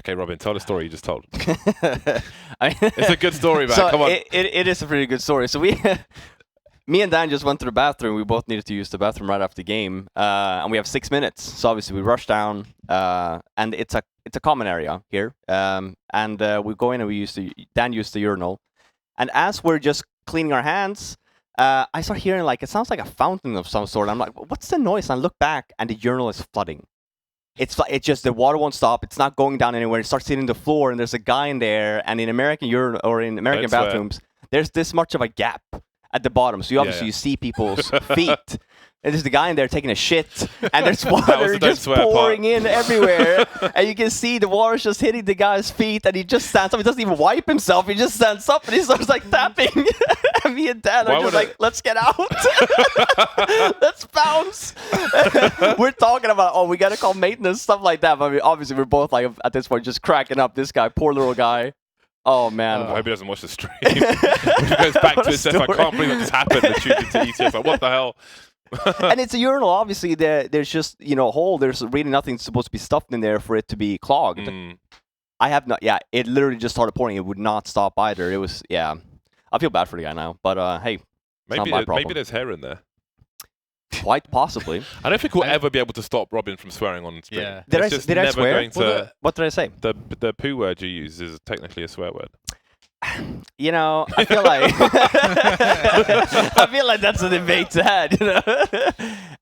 Okay, Robin, tell the story you just told. I mean, It's a good story, man. so Come on. It is a pretty good story. So me and Dan just went to the bathroom. We both needed to use the bathroom right after the game, and we have 6 minutes. So obviously we rush down, and it's a common area here, and we go in and Dan used the urinal, and as we're just cleaning our hands, I start hearing like it sounds like a fountain of some sort. I'm like, what's the noise? And I look back, and the urinal is flooding. It's just the water won't stop. It's not going down anywhere. It starts hitting the floor, and there's a guy in there. And in American American bathrooms, there's this much of a gap at the bottom, so you see people's feet. And there's the guy in there taking a shit, and there's water just pouring in everywhere. And you can see the water's just hitting the guy's feet, and he just stands up. He doesn't even wipe himself. He just stands up, and he starts like tapping. And me and Dan are just like, let's get out. Let's bounce. We're talking about, we got to call maintenance, stuff like that. But I mean, obviously, we're both like, at this point, just cracking up. This guy, poor little guy. Oh, man. I hope he doesn't watch the stream. When he goes back to his stuff, I can't believe that just happened. The tube into ECS. Like, what the hell? And it's a urinal. Obviously, there's just a hole. There's really nothing supposed to be stuffed in there for it to be clogged. I have not. Yeah, it literally just started pouring. It would not stop either. It was. Yeah, I feel bad for the guy now. But hey, maybe there's hair in there. Quite possibly. I don't think we'll ever be able to stop Robin from swearing on stream. Yeah. Did I swear? What did I say? The poo word you use is technically a swear word. I feel like that's a debate to have.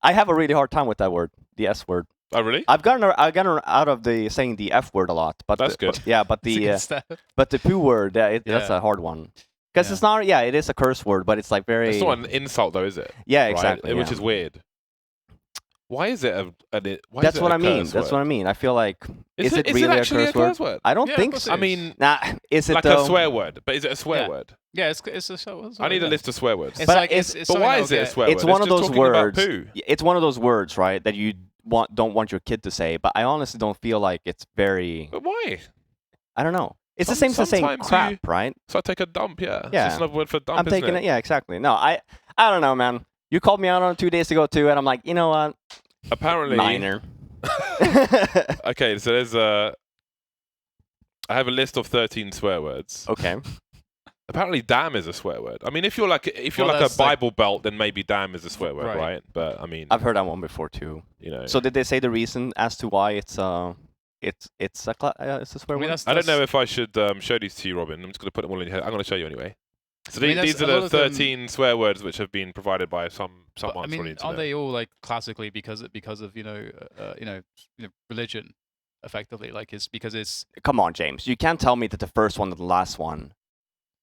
I have a really hard time with that word, the S word. Oh, really? I've gotten out of the saying the F word a lot, but that's good. But the poo word, that's a hard one because it's not. Yeah, it is a curse word, but it's like very. It's not an insult, though, is it? Yeah, exactly. Which is weird. Why is it That's what I mean. That's what I mean. I feel like is it really a curse word? I don't think so. I mean, is it like a swear word? But is it a swear word? Yeah, it's a swear word. I need a list of swear words. But why is it a swear word? It's one of those words. It's one of those words, right, that you don't want your kid to say. But I honestly don't feel like it's very. But why? I don't know. It's the same as saying crap, right? So I take a dump, yeah. Yeah. It's just another word for dump, I'm taking it. Yeah, exactly. No, I don't know, man. You called me out on it 2 days ago too, and I'm like, you know what? Apparently. Minor. Okay, so there's I have a list of 13 swear words. Okay. Apparently, damn is a swear word. I mean, if you're like a Bible belt, then maybe damn is a swear word, right? But I mean, I've heard that one before too. So did they say the reason as to why it's a swear word? I don't know if I should show these to you, Robin. I'm just going to put them all in your head. I'm going to show you anyway. So these are the 13 swear words which have been provided by someone. I mean, aren't they all like classically because of religion, effectively? Like it's because it's. Come on, James. You can't tell me that the first one and the last one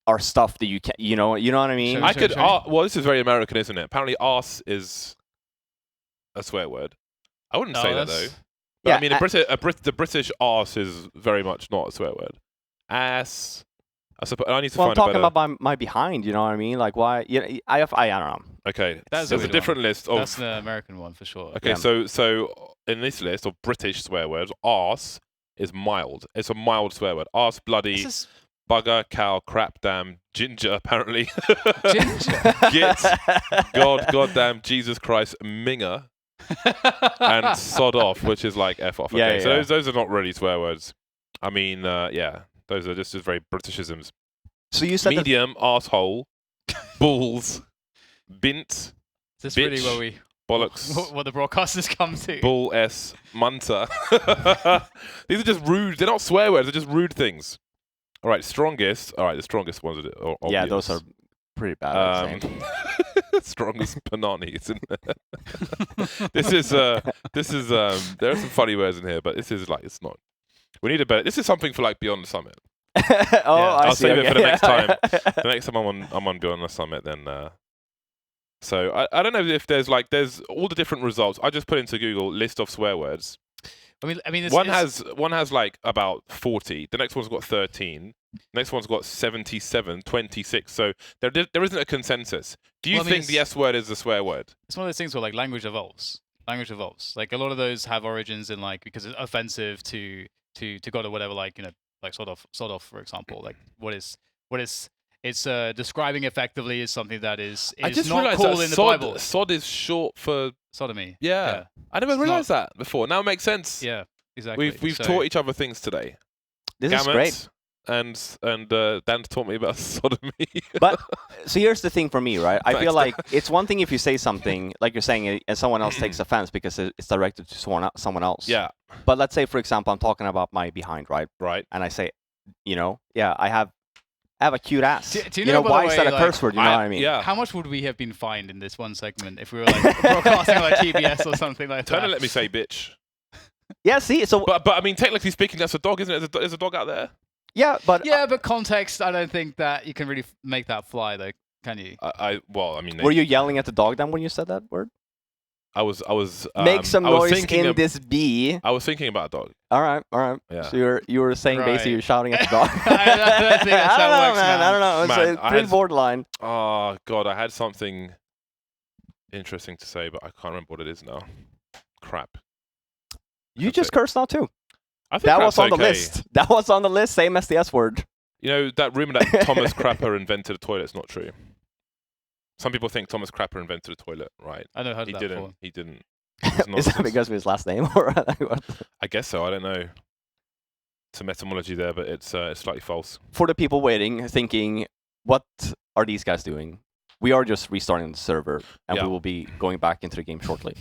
are stuff that you can't. You know what I mean? Well, this is very American, isn't it? Apparently, arse is a swear word. I wouldn't say that though. But, I mean, the British arse is very much not a swear word. Ass. I suppose I need to find I'm talking about my behind. You know what I mean? Like why? I don't know. Okay, there's a different list of. That's the American one for sure. Okay, so in this list of British swear words, arse is mild. It's a mild swear word. Arse, bloody, bugger, cow, crap, damn, ginger. Apparently, ginger. Git, goddamn, Jesus Christ, minger, and sod off, which is like f off. Okay, so those are not really swear words. I mean, those are just very Britishisms. So you said medium, arsehole, balls, bint, this bitch, really where we bollocks. What the broadcasters come to. Bull s, munter. These are just rude. They're not swear words. They're just rude things. All right, strongest. All right, the strongest ones are obvious. Yeah, those are pretty bad. Strongest panani. This is there are some funny words in here, but this is like it's not. We need a better. This is something for like Beyond the Summit. I'll save it for the next time. The next time I'm on Beyond the Summit, then. So I don't know if there's all the different results. I just put into Google list of swear words. I mean, one has like about 40. The next one's got 13. Next one's got 77, 26. So there isn't a consensus. Do you think the S word is a swear word? It's one of those things where like language evolves. Like a lot of those have origins in like because it's offensive to God or whatever. Like like sort of for example. Like what is it's describing effectively is something that is not cool in the Bible. Sod is short for sodomy. Yeah. I never realized that before. Now it makes sense. Yeah, exactly. We've taught each other things today. This is great. And Dan taught me about sodomy. But so here's the thing for me, right? I feel like it's one thing if you say something like you're saying it, and someone else takes offense because it's directed to someone else. Yeah. But let's say, for example, I'm talking about my behind, right? Right. And I say, yeah, I have a cute ass. Do you know why is that a curse word? You know what I mean? Yeah. How much would we have been fined in this one segment if we were like broadcasting like TBS or something like that? Turner let me say bitch. Yeah. See, so but I mean, technically speaking, that's a dog, isn't it? There's a dog out there. Yeah, but context. I don't think that you can really make that fly, though. Can you? Well, I mean. Were you yelling at the dog then when you said that word? I was. Make some noise in this bee. I was thinking about a dog. All right. Yeah. So you were saying basically you're shouting at the dog. I don't think that's how it works, man. I don't know. It's pretty borderline. Oh God, I had something interesting to say, but I can't remember what it is now. Crap. You just cursed now too. I think that was on okay. the list. That was on the list, same as the S word. You know, that rumor that Thomas Crapper invented a toilet is not true. Some people think Thomas Crapper invented a toilet, right? I know how that before. He didn't. Is that because of his last name? Or I guess so. I don't know. Some etymology there, but it's slightly false. For the people waiting, thinking, what are these guys doing? We are just restarting the server, and we will be going back into the game shortly.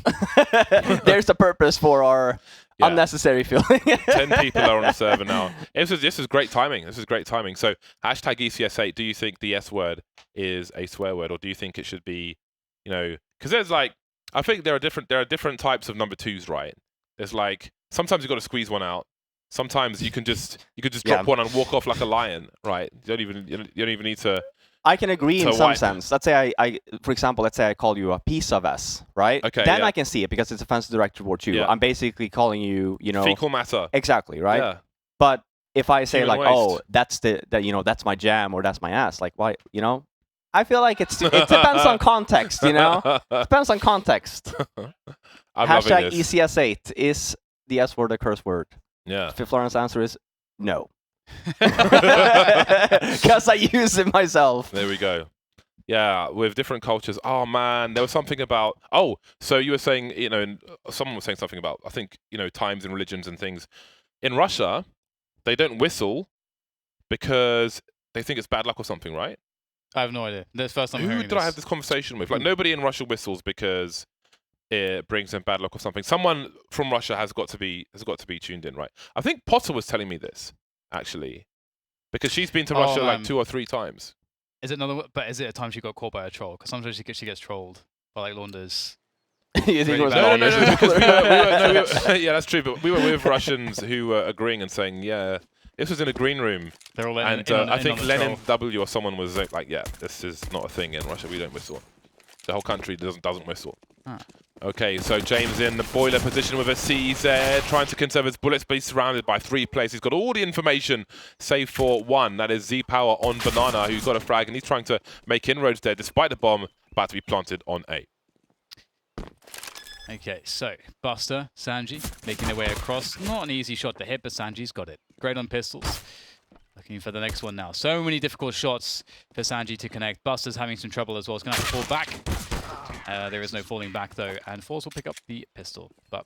There's a purpose for our unnecessary filming. 10 people are on the server now. This is great timing. This is great timing. So, hashtag ECS8, do you think the S word is a swear word, or do you think it should be, because there's like, I think there are different types of number twos, right? There's like, sometimes you've got to squeeze one out. Sometimes you can just drop one and walk off like a lion, right? You don't even need to. I can agree in some sense. Let's say for example, let's say I call you a piece of S, right? Okay. Then I can see it because it's offensive directed towards you. Yeah. I'm basically calling you, fecal matter. Exactly, right? Yeah. But if I say Human like, waste. oh, that's my jam or that's my ass, like why, I feel like it depends on context, Depends on context. I'm Hashtag ECS8 is the S word a curse word? Yeah. Florent's answer is no. Because I use it myself. There we go. Yeah, with different cultures. Oh man, there was something about. Oh, so you were saying, someone was saying something about. I think times and religions and things. In Russia, they don't whistle because they think it's bad luck or something, right? I have no idea. That's the first time I'm hearing Who did I have this conversation with? Like nobody in Russia whistles because it brings them bad luck or something. Someone from Russia has got to be tuned in, right? I think Potter was telling me this. Actually, because she's been to Russia like 2 or 3 times. Is it a time she got caught by a troll? Because sometimes she gets trolled by like Launders. You think it was no, because yeah, that's true. But we were with Russians who were agreeing and saying, yeah, this was in a green room. They're all I think Lenin W or someone was like, yeah, this is not a thing in Russia. We don't whistle. The whole country doesn't whistle. Huh. Okay, so James in the boiler position with a CZ, trying to conserve his bullets, but he's surrounded by 3 players. He's got all the information, save for 1. That is Z-Power on Banana, who's got a frag, and he's trying to make inroads there, despite the bomb about to be planted on A. Okay, so Buster, Sanji, making their way across. Not an easy shot to hit, but Sanji's got it. Great on pistols. Looking for the next one now. So many difficult shots for Sanji to connect. Buster's having some trouble as well. He's going to have to fall back. There is no falling back, though, and forZe will pick up the pistol. But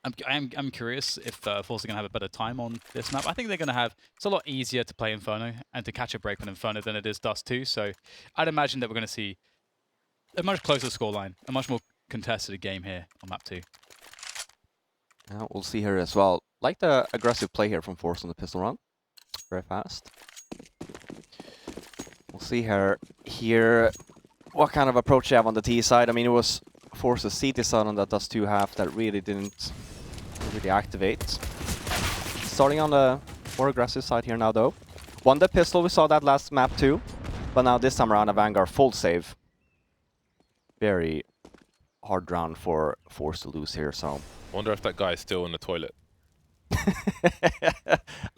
I'm curious if forZe are going to have a better time on this map. I think they're going to have... It's a lot easier to play Inferno and to catch a break on Inferno than it is Dust 2. So I'd imagine that we're going to see a much closer scoreline, a much more contested game here on map 2. We'll see here as well. Like the aggressive play here from forZe on the pistol round. Very fast. We'll see here what kind of approach they have on the T side. I mean, it was forZe's CT side on that Dust 2 half that really didn't activate. Starting on the more aggressive side here now, though. Won the pistol, we saw that last map too. But now this time around, AVANGAR full save. Very hard round for forZe to lose here, so... I wonder if that guy is still in the toilet.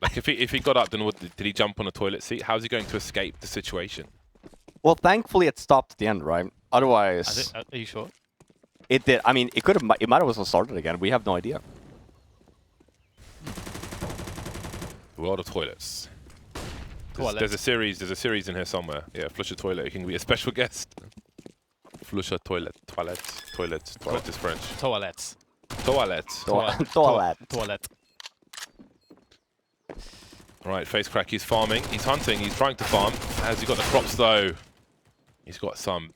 Like if he got up, then did he jump on a toilet seat? How's he going to escape the situation? Well, thankfully it stopped at the end, right? Otherwise, Are you sure? It did. I mean, it might have also started again. We have no idea. A lot of toilets. There's a series in here somewhere. Yeah, flush a toilet. You can be a special guest. Flush a toilet. Toilet is French. Toilets. Toilet. All right, FaceCrack, he's farming, he's hunting, he's trying to farm. Has he got the crops though? He's got some,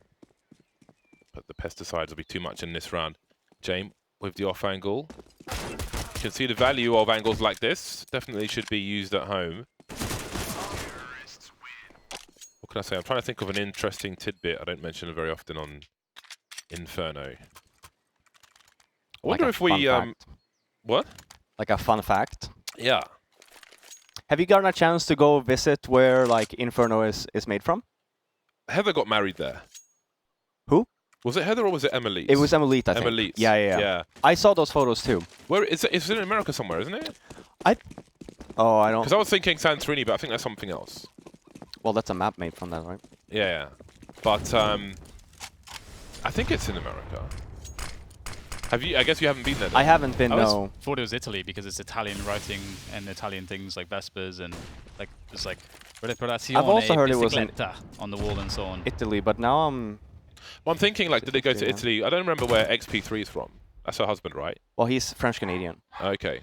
but the pesticides will be too much in this round. James with the off angle. You can see the value of angles like this. Definitely should be used at home. What can I say? I'm trying to think of an interesting tidbit I don't mention it very often on Inferno. I wonder if we what? Like a fun fact. Yeah. Have you gotten a chance to go visit where like Inferno is made from? Heather got married there. Who? Was it Heather or was it Emily? It was Emily, I think. Emily. Yeah. I saw those photos too. Where is it? It's in America somewhere, isn't it? I don't. Because I was thinking Santorini, but I think that's something else. Well, that's a map made from that, right? Yeah. But I think it's in America. Have you? I guess you haven't been there. Then. I haven't been. No. Thought it was Italy because it's Italian writing and Italian things like Vespers and like it's like. I've also heard it was in on the wall and so on. Italy, but now I'm. Well, I'm thinking like, did they go to Italy? I don't remember where XP3 is from. That's her husband, right? Well, he's French-Canadian. Okay.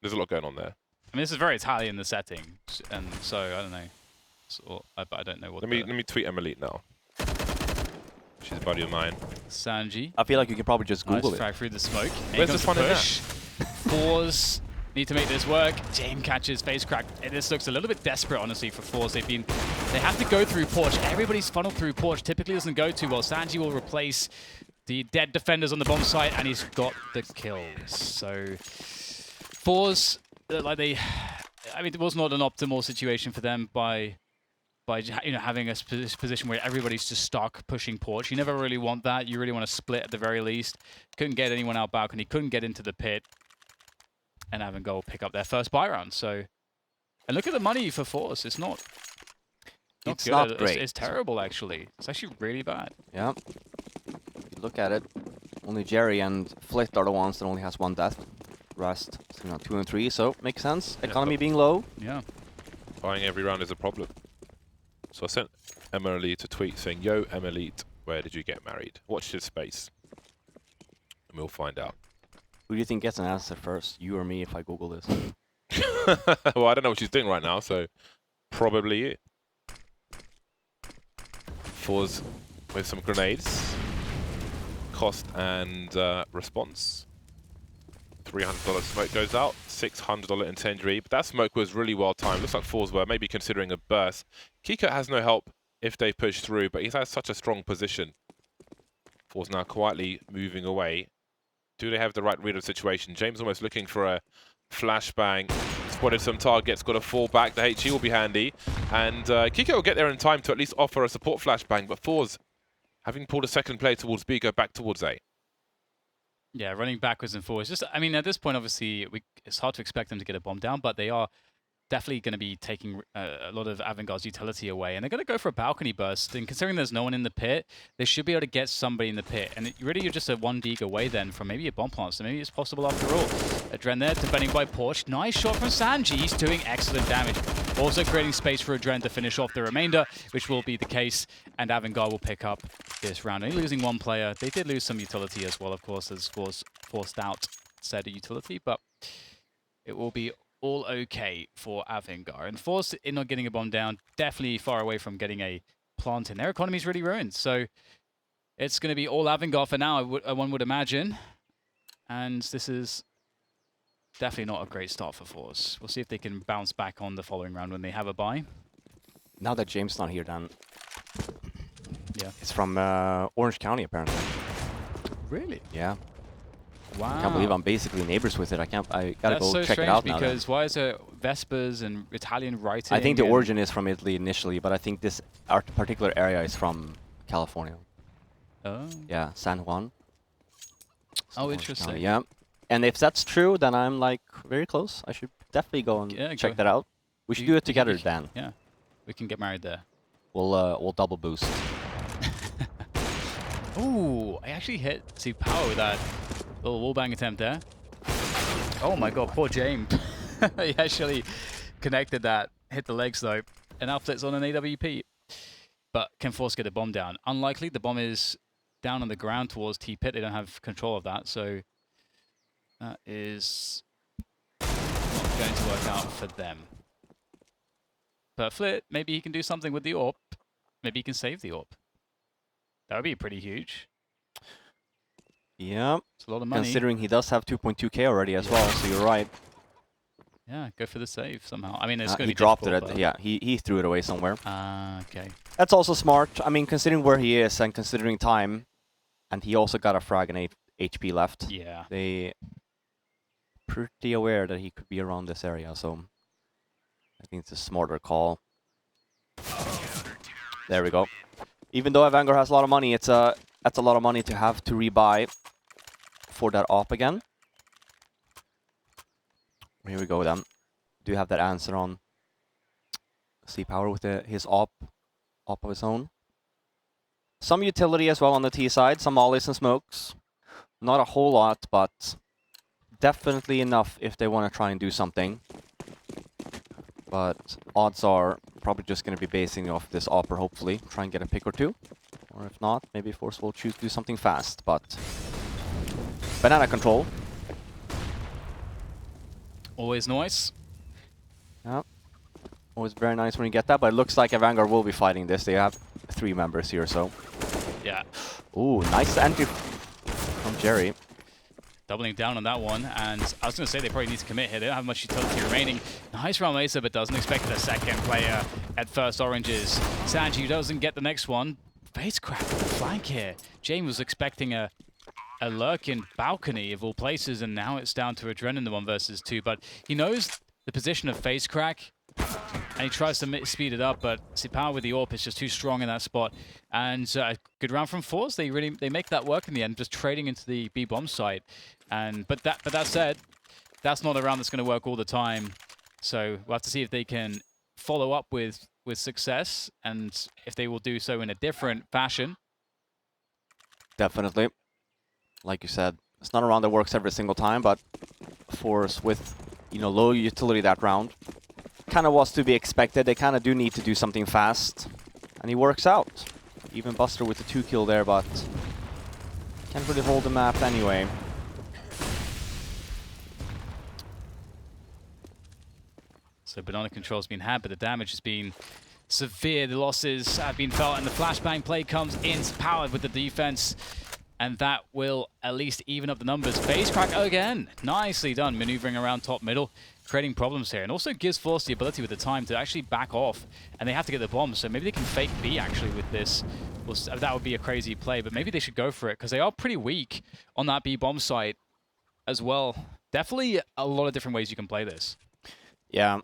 There's a lot going on there. I mean, this is very Italian, the setting, and so I don't know. So, I don't know what. Let me tweet Emily now. She's a buddy of mine. Sanji. I feel like you can probably just Google it. Frag through the smoke. Where's the fun in that? forZe need to make this work. James catches FaceCrack. This looks a little bit desperate, honestly, for forZe. They have to go through Porch. Everybody's funneled through Porch. Typically doesn't go too well. Sanji will replace the dead defenders on the bomb site, and he's got the kills. So forZe, like I mean, it was not an optimal situation for them by having a position where everybody's just stuck pushing Porch. You never really want that. You really want to split at the very least. Couldn't get anyone out balcony. Couldn't get into the pit. And AVANGAR will pick up their first buy round. So, and look at the money for forZe. It's not good. Not great. It's terrible, actually. It's actually really bad. Yeah. If you look at it, only Jerry and Flit are the ones that only has one death. Rest, 2 and 3, so makes sense. Economy being low. Yeah. Buying every round is a problem. So I sent Emily to tweet saying, "Yo, Emily, where did you get married? Watch this space, and we'll find out." Who do you think gets an answer first? You or me if I Google this? Well, I don't know what she's doing right now, so probably you. forZe with some grenades. Cost and response. $300 smoke goes out, $600 incendiary, but that smoke was really well timed. Looks like forZe were maybe considering a burst. Kika has no help if they push through, but he's had such a strong position. forZe now quietly moving away. Do they have the right read of the situation? James almost looking for a flashbang. Spotted some targets, got a fall back. The HE will be handy. And Kika will get there in time to at least offer a support flashbang, but forZe, having pulled a second player towards B, go back towards A. Yeah, running backwards and forwards. Just, I mean, at this point, obviously, it's hard to expect them to get a bomb down, but they are definitely going to be taking a lot of AVANGAR's utility away, and they're going to go for a balcony burst. And considering there's no one in the pit, they should be able to get somebody in the pit. And really, you're just a 1 dig away then from maybe a bomb plant, so maybe it's possible after all. Adren there, defending by Porch. Nice shot from Sanji. He's doing excellent damage. Also creating space for Adren to finish off the remainder, which will be the case, and AVANGAR will pick up this round. Only losing 1 player. They did lose some utility as well, of course, as forZe forced out said utility, but it will be all okay for AVANGAR. And forZe, in not getting a bomb down, definitely far away from getting a plant in. Their economy's really ruined, so it's going to be all AVANGAR for now, one would imagine. And this is definitely not a great start for forZe. We'll see if they can bounce back on the following round when they have a buy. Now that James not here, Dan. Yeah. It's from Orange County, apparently. Really? Yeah. Wow. I can't believe I'm basically neighbors with it. I gotta That's go so check it strange out now. because why is it Vespers and Italian writing? I think the origin is from Italy initially, but I think this particular area is from California. Oh. Yeah, San Juan. Oh, interesting. County, yeah. And if that's true, then I'm like very close. I should definitely go and check that out. We should do it together, Dan. Yeah. We can get married there. We'll double boost. Ooh, I actually hit see power with that little wallbang attempt there. Oh my god, poor James. He actually connected that, hit the legs though, and now Flit's on an AWP. But can forZe get a bomb down? Unlikely. The bomb is down on the ground towards T-Pit. They don't have control of that, so that is not going to work out for them. But Flit, maybe he can do something with the AWP. Maybe he can save the AWP. That would be pretty huge. Yeah. It's a lot of money. Considering he does have 2.2k already as well, so you're right. Yeah, go for the save somehow. I mean, it's going to be he dropped difficult, it. Yeah, he threw it away somewhere. Ah, okay. That's also smart. I mean, considering where he is and considering time, and he also got a frag and 8 HP left. Yeah. They pretty aware that he could be around this area, so I think it's a smarter call. There we go. Even though AVANGAR has a lot of money, that's a lot of money to have to rebuy for that op again. Here we go then. Do you have that answer on C-Power with his op of his own? Some utility as well on the T side, some mollies and smokes. Not a whole lot, but definitely enough if they want to try and do something. But odds are probably just going to be basing off this opper, hopefully. Try and get a pick or two. Or if not, maybe forZe will choose to do something fast, but banana control. Always nice. Yeah. Always very nice when you get that, but it looks like AVANGAR will be fighting this. They have 3 members here, so. Yeah. Ooh, nice entry from Jerry. Doubling down on that one, and I was going to say they probably need to commit here. They don't have much utility remaining. Nice round laser, but doesn't expect a second player at first oranges. Sanji doesn't get the next one. FaceCrack with the flank here. James was expecting a lurk in balcony of all places, and now it's down to Adrenaline, the 1 versus 2. But he knows the position of FaceCrack, and he tries to speed it up, but C-Power with the AWP is just too strong in that spot. And good round from forZe. They make that work in the end, just trading into the B bomb site. But that said, that's not a round that's going to work all the time. So we'll have to see if they can follow up with success, and if they will do so in a different fashion. Definitely. Like you said, it's not a round that works every single time, but forZe with, you know, low utility that round kind of was to be expected. They kind of do need to do something fast, and he works out. Even Buster with the 2 kill there, but can't really hold the map anyway. So banana control's been had, but the damage has been severe. The losses have been felt, and the flashbang play comes in, powered with the defense. And that will at least even up the numbers. FaceCrack again. Nicely done, maneuvering around top middle, creating problems here. And also gives forZe the ability with the time to actually back off. And they have to get the bomb, so maybe they can fake B actually with this. Well, that would be a crazy play, but maybe they should go for it, because they are pretty weak on that B bomb site as well. Definitely a lot of different ways you can play this. Yeah.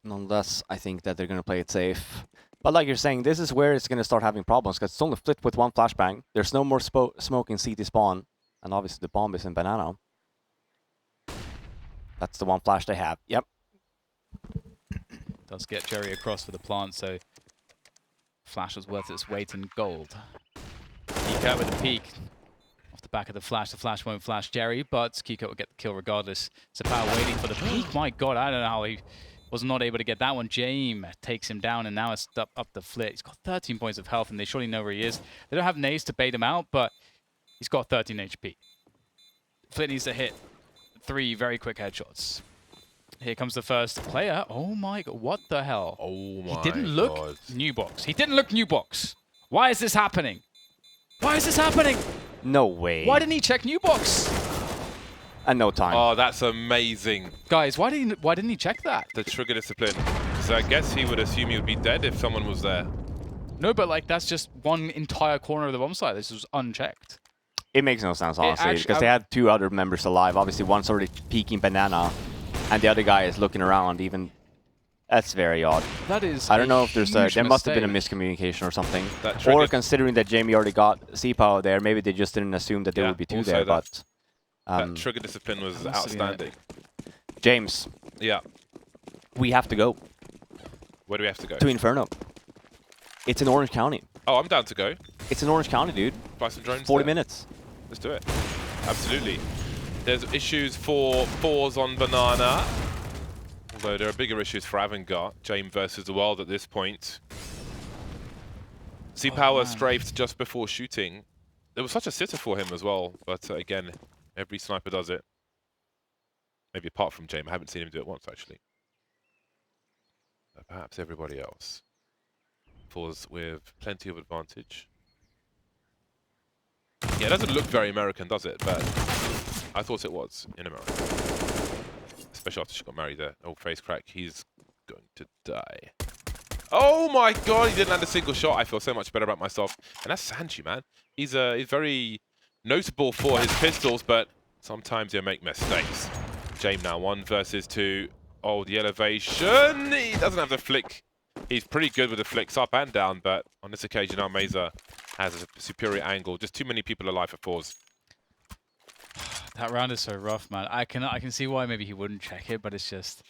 Nonetheless, I think that they're going to play it safe. But like you're saying, this is where it's going to start having problems, because it's only Flit with 1 flashbang. There's no more smoke in CT spawn, and obviously the bomb is in banana. That's the 1 flash they have. Yep. Does get Jerry across for the plant, so flash was worth its weight in gold. Keycut with a peek. Off the back of the flash won't flash Jerry, but Keycut will get the kill regardless. C-Power waiting for the peek. My god, I don't know how he was not able to get that one. James takes him down, and now it's up the Flit. He's got 13 points of health, and they surely know where he is. They don't have nades to bait him out, but he's got 13 HP. Flit needs to hit 3 very quick headshots. Here comes the first player. Oh my god, what the hell? Oh my god. He didn't look new box. He didn't look new box. Why is this happening? Why is this happening? No way. Why didn't he check new box? And no time. Oh, that's amazing. Guys, why didn't he check that? The trigger discipline. So I guess he would assume he would be dead if someone was there. No, but like that's just one entire corner of the bomb site. This was unchecked. It makes no sense, honestly, because they had 2 other members alive. Obviously, one's already peeking banana, and the other guy is looking around. Even that's very odd. That is. I don't know if there's there must have been a mistake. miscommunication or something. Or Or considering that Jamie already got C-Power there, maybe they just didn't assume that there would be 2 there. But that trigger discipline was outstanding. James. Yeah. We have to go. Where do we have to go? To Inferno. It's in Orange County. Oh, I'm down to go. It's in Orange County, dude. Buy some drones 40 there. minutes. Let's do it. Absolutely. There's issues for forZe on banana. Although there are bigger issues for AVANGAR. James versus the world at this point. C-Power strafed just before shooting. There was such a sitter for him as well. But again, every sniper does it. Maybe apart from James. I haven't seen him do it once, actually. perhaps everybody else. forZe with plenty of advantage. Yeah, it doesn't look very American, does it? But I thought it was in America. Especially after she got married there. Oh, face crack. He's going to die. Oh my god, he didn't land a single shot. I feel so much better about myself. And that's Sanji, man. He's very notable for his pistols, but sometimes he'll make mistakes. James now 1 versus 2. Oh, the elevation. He doesn't have the flick. He's pretty good with the flicks up and down, but on this occasion, Almeza has a superior angle. Just too many people alive for forZe. That round is so rough, man. I can see why maybe he wouldn't check it, but it's just,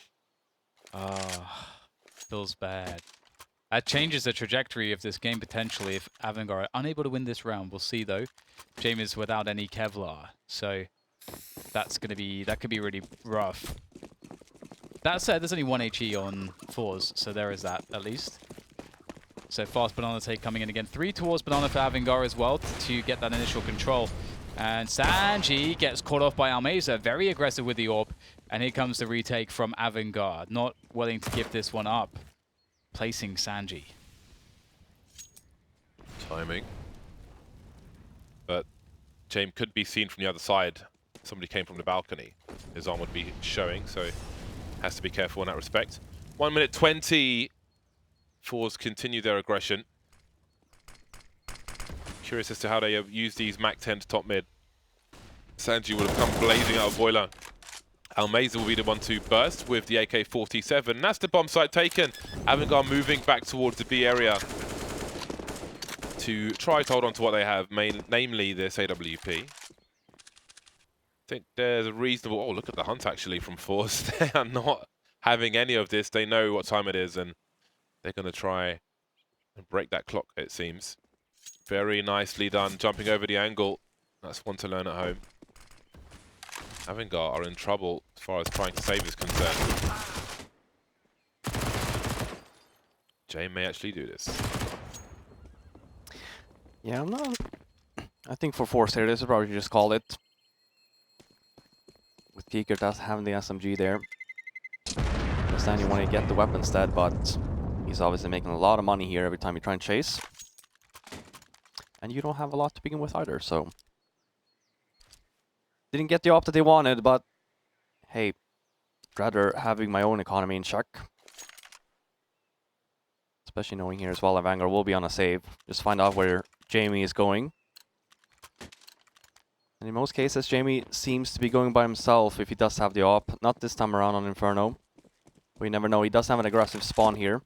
feels bad. That changes the trajectory of this game potentially if AVANGAR are unable to win this round. We'll see though. James is without any Kevlar, so that could be really rough. That said, there's only 1 HE on forZe, so there is that at least. So fast banana take coming in again. 3 towards banana for AVANGAR as well to get that initial control. And Sanji gets caught off by Almeza, very aggressive with the AWP. And here comes the retake from AVANGAR, not willing to give this one up. Placing Sanji. Timing. But James could be seen from the other side. Somebody came from the balcony. His arm would be showing, so has to be careful in that respect. 1 minute 20. forZe continue their aggression. Curious as to how they have used these MAC-10 to top mid. Sanji will have come blazing out of boiler. Almeza will be the one to burst with the AK-47. And that's the bomb site taken. AVANGAR moving back towards the B area to try to hold on to what they have, namely this AWP. I think there's a reasonable... Oh, look at the hunt actually from forZe. They are not having any of this. They know what time it is and they're going to try and break that clock, it seems. Very nicely done, jumping over the angle. That's one to learn at home. AVANGAR are in trouble as far as trying to save is concerned. James may actually do this. Yeah, no. I think for forZe here, this is probably just call it. With Geeker does have the SMG there. Understand you want to get the weapon instead, but he's obviously making a lot of money here every time you try and chase. And you don't have a lot to begin with either, so... Didn't get the op that they wanted, but... Hey, rather having my own economy in check. Especially knowing here as well, AVANGAR will be on a save. Just find out where Jamie is going. And in most cases, Jamie seems to be going by himself if he does have the op. Not this time around on Inferno. We never know, he does have an aggressive spawn here.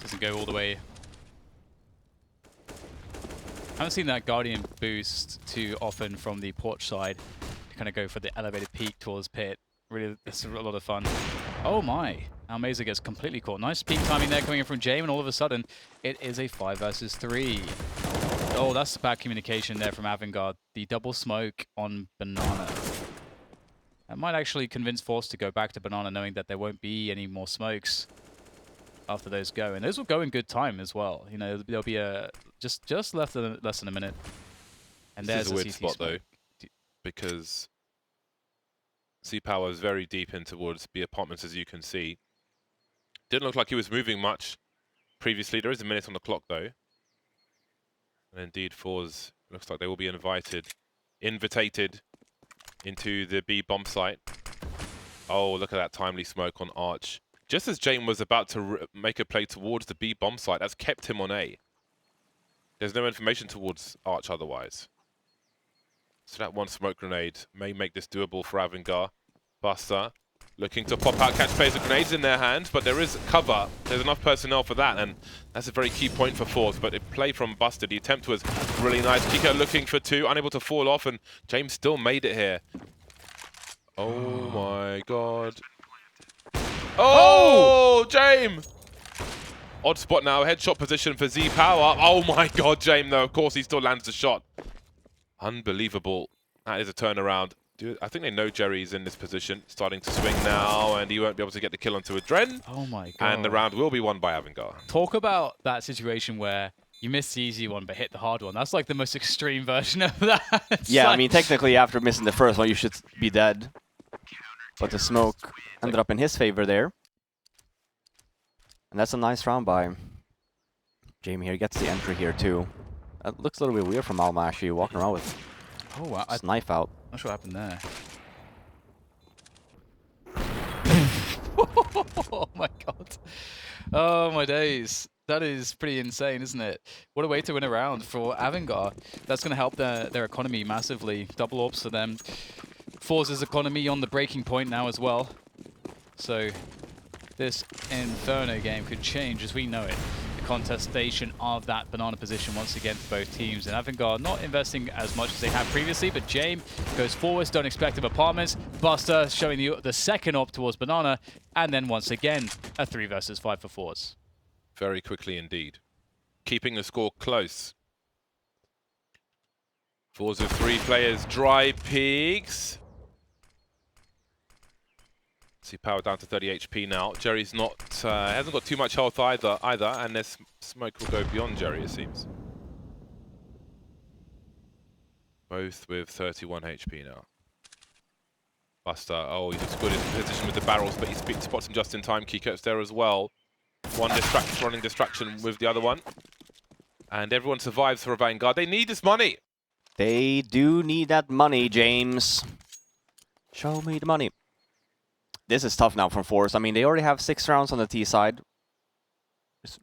Doesn't go all the way. I haven't seen that Guardian boost too often from the porch side. To kind of go for the elevated peak towards pit. Really, it's a lot of fun. Oh my! Almeza gets completely caught. Nice peak timing there coming in from James, and all of a sudden, it is a 5 versus 3. Oh, that's bad communication there from AVANGAR. The double smoke on banana. That might actually convince forZe to go back to banana, knowing that there won't be any more smokes after those go. And those will go in good time as well. You know, there'll be a just less than a minute. And this there's is a weird CT spot smoke. though, because C-Power is very deep in towards the apartments, as you can see. Didn't look like he was moving much previously. There is a minute on the clock though. And indeed, forZe looks like they will be invitated into the B bomb site. Oh, look at that timely smoke on Arch. Just as James was about to make a play towards the B bomb site, that's kept him on A. There's no information towards Arch otherwise. So that one smoke grenade may make this doable for AVANGAR. Buster looking to pop out, catch players with grenades in their hands, but there is cover. There's enough personnel for that, and that's a very key point for forZe. But it play from Buster. The attempt was really nice. Kiko looking for 2, unable to fall off, and James still made it here. Oh my god. Oh, James! Odd spot now, headshot position for Z-Power. Oh my god, James, though. Of course, he still lands the shot. Unbelievable. That is a turnaround. Dude, I think they know Jerry's in this position, starting to swing now, and he won't be able to get the kill onto Adren. Oh my god. And the round will be won by AVANGAR. Talk about that situation where you missed the easy one but hit the hard one. That's like the most extreme version of that. Yeah, I mean, technically after missing the first one, you should be dead. But the smoke ended up in his favor there. And that's a nice round by Jamie here. Gets the entry here too. That looks a little bit weird from Alma actually walking around with his knife out. Not sure what happened there. Oh my god. Oh my days. That is pretty insane, isn't it? What a way to win a round for AVANGAR. That's going to help their economy massively. Double orbs for them. forZe's economy on the breaking point now as well. So this Inferno game could change as we know it. The contestation of that banana position once again for both teams. And AVANGAR not investing as much as they have previously, but James goes forwards, don't expect apartments. Buster showing the second op towards banana. And then once again, a 3 versus 5 for forZe. Very quickly indeed. Keeping the score close. forZe 3 players, dry pigs. See power down to 30 HP now. Jerry's not, hasn't got too much health either, and this smoke will go beyond Jerry, it seems. Both with 31 HP now. Buster, oh, he's good in position with the barrels, but he spots him just in time. Kiko's there as well. One running distraction with the other one. And everyone survives for AVANGAR. They need this money. They do need that money, James. Show me the money. This is tough now from forZe. I mean, they already have 6 rounds on the T side. There's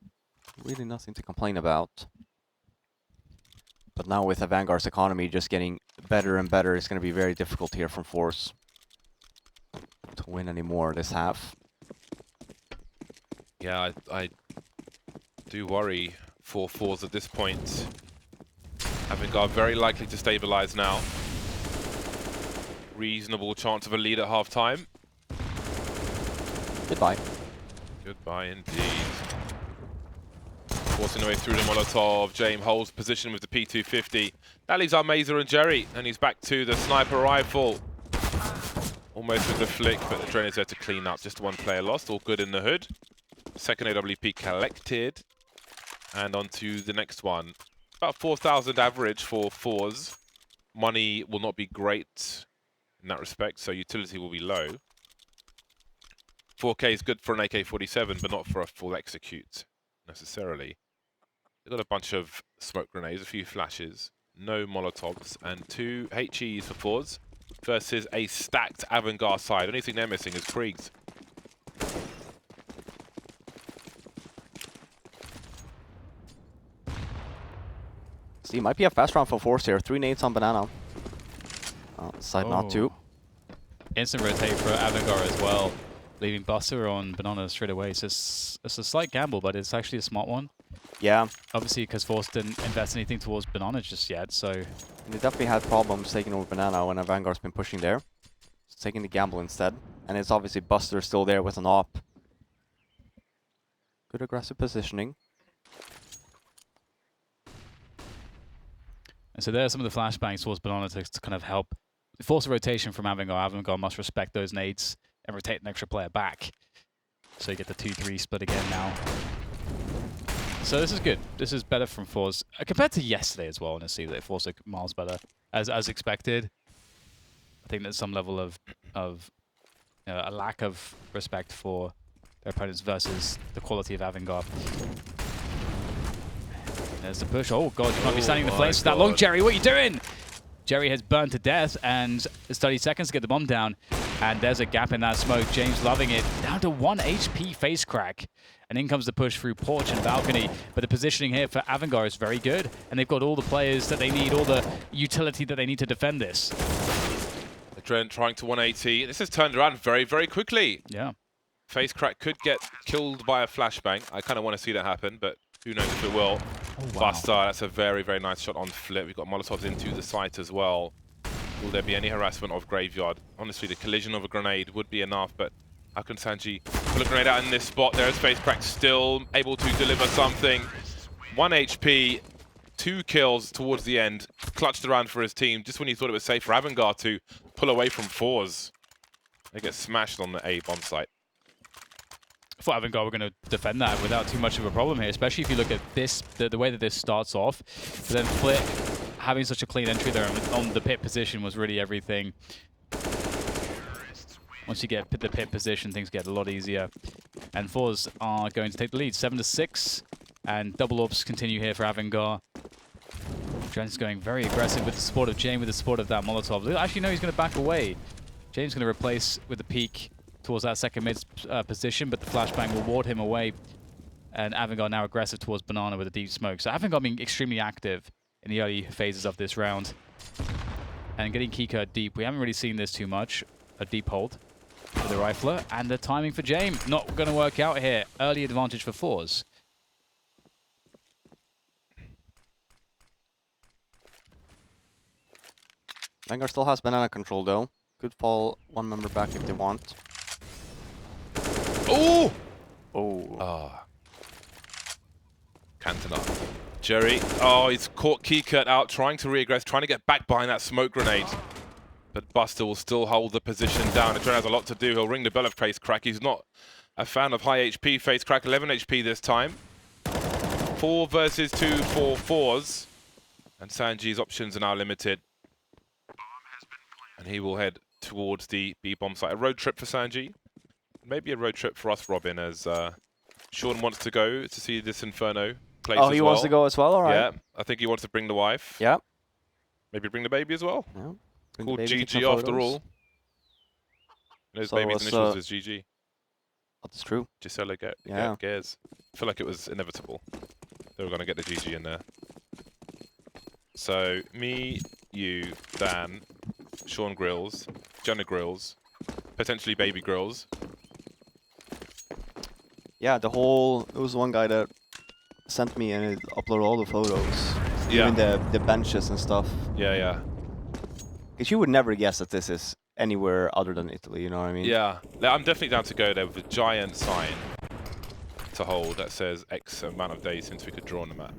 really nothing to complain about. But now with AVANGAR's economy just getting better and better, it's going to be very difficult here from forZe to win anymore this half. Yeah, I do worry for forZe at this point. AVANGAR very likely to stabilize now. Reasonable chance of a lead at half-time. Goodbye. Goodbye indeed. Forcing their way through the Molotov. James holds position with the P250. That leaves Armeza and Jerry, and he's back to the sniper rifle. Almost with the flick, but the drone is there to clean up. Just 1 player lost, all good in the hood. Second AWP collected. And on to the next one. About 4,000 average for forZe. Money will not be great in that respect, so utility will be low. 4K is good for an AK-47, but not for a full execute, necessarily. They've got a bunch of smoke grenades, a few flashes, no Molotovs, and 2 HEs for forZe versus a stacked AVANGAR side. Only thing they're missing is Kriegs. See, might be a fast round for forZe here. 3 nades on banana. Side not 2. Instant rotate for AVANGAR as well, leaving Buster on banana straight away. So it's a slight gamble, but it's actually a smart one. Yeah. Obviously, because forZe didn't invest anything towards banana just yet, so... They definitely had problems taking over banana when AVANGAR's been pushing there. It's taking the gamble instead. And it's obviously Buster still there with an op. Good aggressive positioning. And so there are some of the flashbangs towards banana to kind of help force a rotation from AVANGAR. AVANGAR must respect those nades and rotate an extra player back. So you get the 2-3 split again now. So this is good. This is better from forZe compared to yesterday as well. Honestly, that forZe are miles better as expected. I think there's some level of a lack of respect for their opponents versus the quality of AVANGAR. There's the push. Oh god, you can't be standing in the flames for that long, Jerry. What are you doing? Jerry has burned to death, and it's 30 seconds to get the bomb down. And there's a gap in that smoke. James loving it. Down to 1 HP face crack. And in comes the push through porch and balcony. But the positioning here for AVANGAR is very good. And they've got all the players that they need, all the utility that they need to defend this. Adren trying to 180. This has turned around very, very quickly. Yeah. Face crack could get killed by a flashbang. I kind of want to see that happen, but who knows if it will. Oh, wow. Buster, that's a very, very nice shot on flip. We've got Molotovs into the site as well. Will there be any harassment of Graveyard? Honestly, the collision of a grenade would be enough, but how can Sanji pull a grenade out in this spot? There is face crack still able to deliver something. 1 HP, 2 kills towards the end. Clutched around for his team just when he thought it was safe for AVANGAR to pull away from forZe. They get smashed on the A bomb site. I thought AVANGAR were going to defend that without too much of a problem here, especially if you look at this, the way that this starts off. But then Flick having such a clean entry there on the pit position was really everything. Once you get the pit position, things get a lot easier. And forZe are going to take the lead, 7-6. And double orbs continue here for AVANGAR. Trent's going very aggressive with the support of Jane, with the support of that Molotov. Actually, no, he's going to back away. James going to replace with the peek towards that second mid position, but the flashbang will ward him away. And AVANGAR now aggressive towards Banana with a deep smoke. So AVANGAR being extremely active in the early phases of this round. And getting Kika deep. We haven't really seen this too much. A deep hold for the rifler. And the timing for James not going to work out here. Early advantage for forZe. Vanguard still has banana control though. Could fall one member back if they want. Oh! Oh. Ah. Canton up. Jerry. Oh, he's caught Keycut out, trying to re-aggress, trying to get back behind that smoke grenade. But Buster will still hold the position down. It has a lot to do. He'll ring the bell of FaceCrack. He's not a fan of high HP. FaceCrack 11 HP this time. 4 versus 2 for forZe. And Sanji's options are now limited. And he will head towards the B-bomb site. A road trip for Sanji. Maybe a road trip for us, Robin, as Sean wants to go to see this Inferno place Oh, he wants to go as well? All right. Yeah, I think he wants to bring the wife. Yeah. Maybe bring the baby as well. Yeah. Called GG after all. His baby's initials is GG. That's true. Gisela Yeah. Gares. I feel like it was inevitable. They were going to get the GG in there. So, me, you, Dan, Sean Grills, Jenna Grills, potentially Baby Grills. Yeah, there was one guy that sent me and it uploaded all the photos. Yeah. Even the benches and stuff. Yeah, yeah. Because you would never guess that this is anywhere other than Italy, you know what I mean? Yeah. I'm definitely down to go there with a giant sign to hold that says X amount of days since we could draw on the map.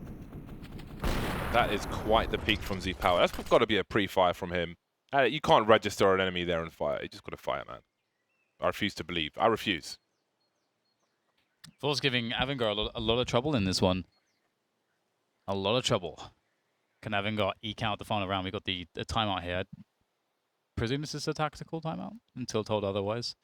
That is quite the peak from Z Power. That's got to be a pre-fire from him. You can't register an enemy there and fire. You just got to fire, man. I refuse to believe. I refuse. forZe giving AVANGAR a lot of trouble in this one. A lot of trouble. Can AVANGAR eke out the final round? We got the timeout here. Presume this is a tactical timeout until told otherwise.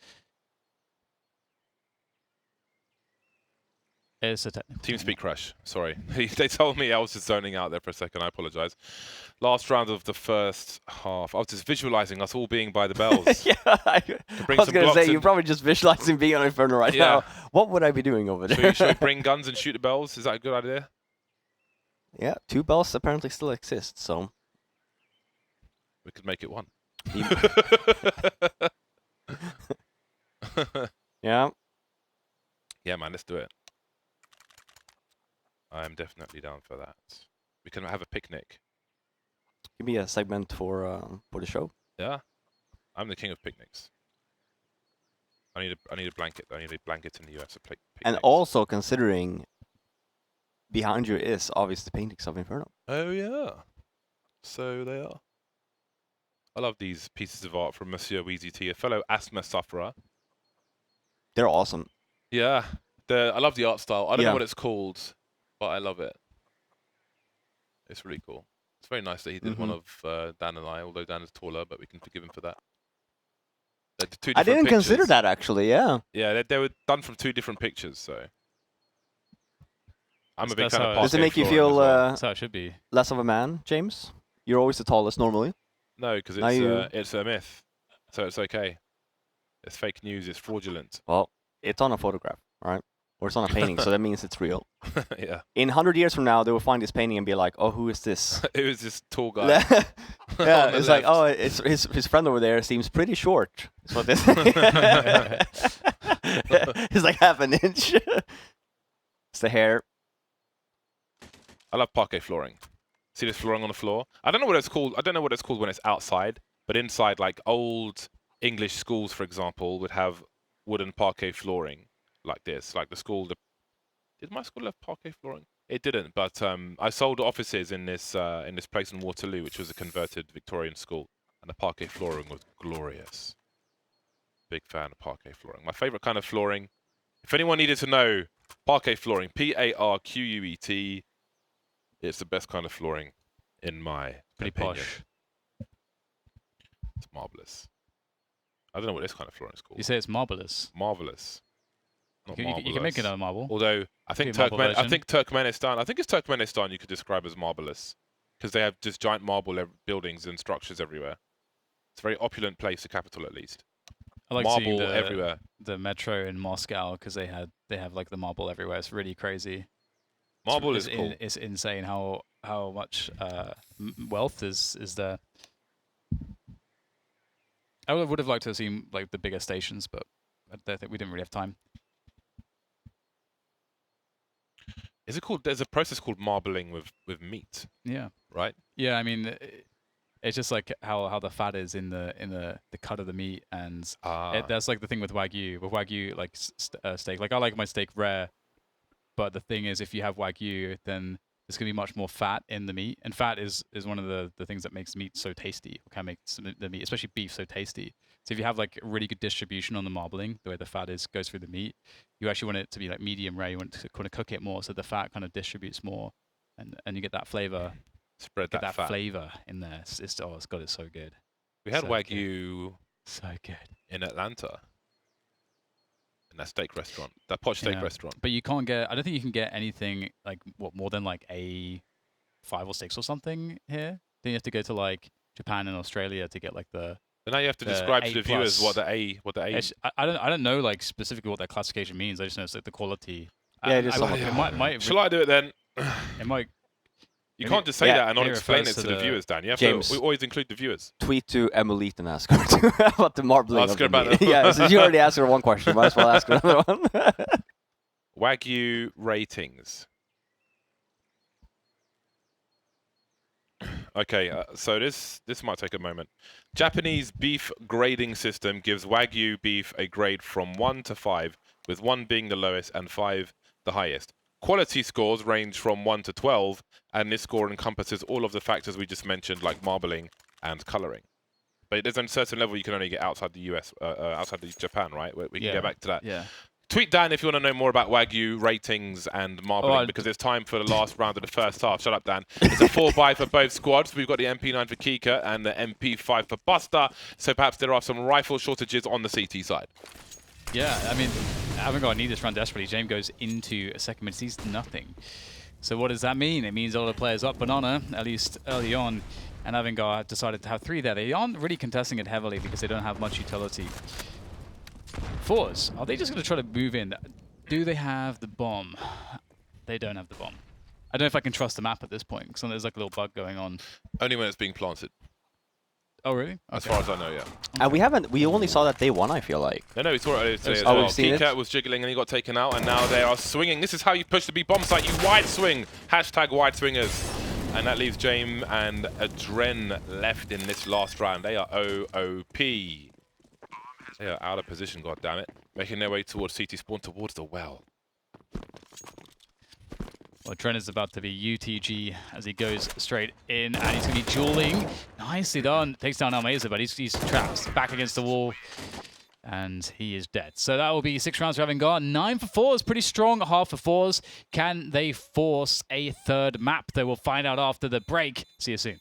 It's a technical. TeamSpeak crash. Sorry. They told me I was just zoning out there for a second. I apologize. Last round of the first half. I was just visualizing us all being by the bells. Yeah, I was going to say, you're probably just visualizing being on Inferno right now. What would I be doing over there? Should we bring guns and shoot the bells? Is that a good idea? Yeah, 2 bells apparently still exist, so... We could make it 1. Yeah. Yeah, man, let's do it. I am definitely down for that. We can have a picnic. Give me a segment for the show. Yeah, I'm the king of picnics. I need a blanket. I need a blanket in the US. And also considering behind you is obviously the paintings of Inferno. Oh yeah, so they are. I love these pieces of art from Monsieur Weezy T, a fellow asthma sufferer. They're awesome. Yeah, I love the art style. I don't know what it's called, but I love it. It's really cool. It's very nice that he did one of Dan and I, although Dan is taller, but we can forgive him for that. I didn't consider that, actually, yeah. Yeah, they were done from 2 different pictures, so... I'm a big fan of Does it make you feel that's how it should be. Less of a man, James? You're always the tallest normally. No, because it's a myth, so it's okay. It's fake news, it's fraudulent. Well, it's on a photograph, right? Or it's on a painting, so that means it's real. Yeah. In 100 years from now, they will find this painting and be like, oh, who is this? Who is this tall guy? Yeah, it's like, oh, it's his friend over there seems pretty short. That's what this He's like half an inch. It's the hair. I love parquet flooring. See this flooring on the floor? I don't know what it's called. I don't know what it's called when it's outside, but inside, like old English schools, for example, would have wooden parquet flooring like this. Like the school. Did my school have parquet flooring? It didn't, but I sold offices in this place in Waterloo, which was a converted Victorian school, and the parquet flooring was glorious. Big fan of parquet flooring. My favorite kind of flooring. If anyone needed to know, parquet flooring, P-A-R-Q-U-E-T. It's the best kind of flooring, in my opinion. Posh. It's marvelous. I don't know what this kind of flooring is called. You say it's marvelous. Marvelous. Not You marvelous. can make it out of marble. Although I think Turkmenistan. I think it's Turkmenistan. You could describe as marvelous because they have just giant marble buildings and structures everywhere. It's a very opulent place, the capital at least. I like marble seeing everywhere. The metro in Moscow because they have like the marble everywhere. It's really crazy. Marble is cool. It's insane how much wealth is there. I would have liked to have seen like the bigger stations, but I don't think we didn't really have time. Is it called? There's a process called marbling with meat. Yeah. Right. Yeah, I mean, it's just like how the fat is in the cut of the meat, and that's like the thing with Wagyu. With Wagyu, like steak, like I like my steak rare, but the thing is, if you have Wagyu, then there's gonna be much more fat in the meat, and fat is one of the things that makes meat so tasty, or can make the meat, especially beef, so tasty. So if you have like really good distribution on the marbling, the way the fat goes through the meat, you actually want it to be like medium rare. You want to kind of cook it more, so the fat kind of distributes more, and you get that flavor. Spread that fat. Flavor in there. It's so good. We had so Wagyu good. So good in Atlanta. In that steak restaurant, that posh steak restaurant. But you can't get. I don't think you can get anything like more than like A5 or 6 or something here. Then you have to go to like Japan and Australia to get like the. But now you have to describe to the viewers what the A. I don't know like specifically what that classification means. I just know it's like the quality. Yeah, it is. Shall I do it then? It might. You can't just say that and not explain it to the viewers, Dan. You have James, to. We always include the viewers. Tweet to Emily and ask her about the marbling. Ask her about that. Yeah, since you already asked her one question, might as well ask her another one. Wagyu ratings. Okay, so this might take a moment. Japanese beef grading system gives Wagyu beef a grade from 1 to 5, with 1 being the lowest and 5 the highest. Quality scores range from 1 to 12, and this score encompasses all of the factors we just mentioned, like marbling and coloring. But there's a certain level you can only get outside the US, outside Japan, right? We can get back to that. Yeah. Tweet Dan if you want to know more about Wagyu ratings and marbling, because it's time for the last round of the first half. Shut up, Dan. It's a 4-buy for both squads. We've got the MP9 for Kika and the MP5 for Buster, so perhaps there are some rifle shortages on the CT side. Yeah, I mean, AVANGAR need this run desperately. James goes into a second mid, sees nothing. So what does that mean? It means all the players up banana, at least early on, and AVANGAR have decided to have 3 there. They aren't really contesting it heavily because they don't have much utility. forZe, are they just going to try to move in? Do they have the bomb? They don't have the bomb. I don't know if I can trust the map at this point, because there's like a little bug going on. Only when it's being planted. Oh, really? As far as I know, yeah. And we only saw that day 1, I feel like. No, we saw it earlier today as well. well. Kika was jiggling and he got taken out, and now they are swinging. This is how you push the B bomb site. You wide swing. Hashtag wide swingers. And that leaves James and Adren left in this last round. They are OOP. They are out of position, goddammit. Making their way towards CT spawn, towards the well. Well, Dren is about to be UTG as he goes straight in, and he's going to be dueling. Nicely done. Takes down Almeza, but he's trapped back against the wall, and he is dead. So that will be 6 rounds for AVANGAR. 9 for forZe. Pretty strong. Half for forZe. Can they force a third map? They will find out after the break. See you soon.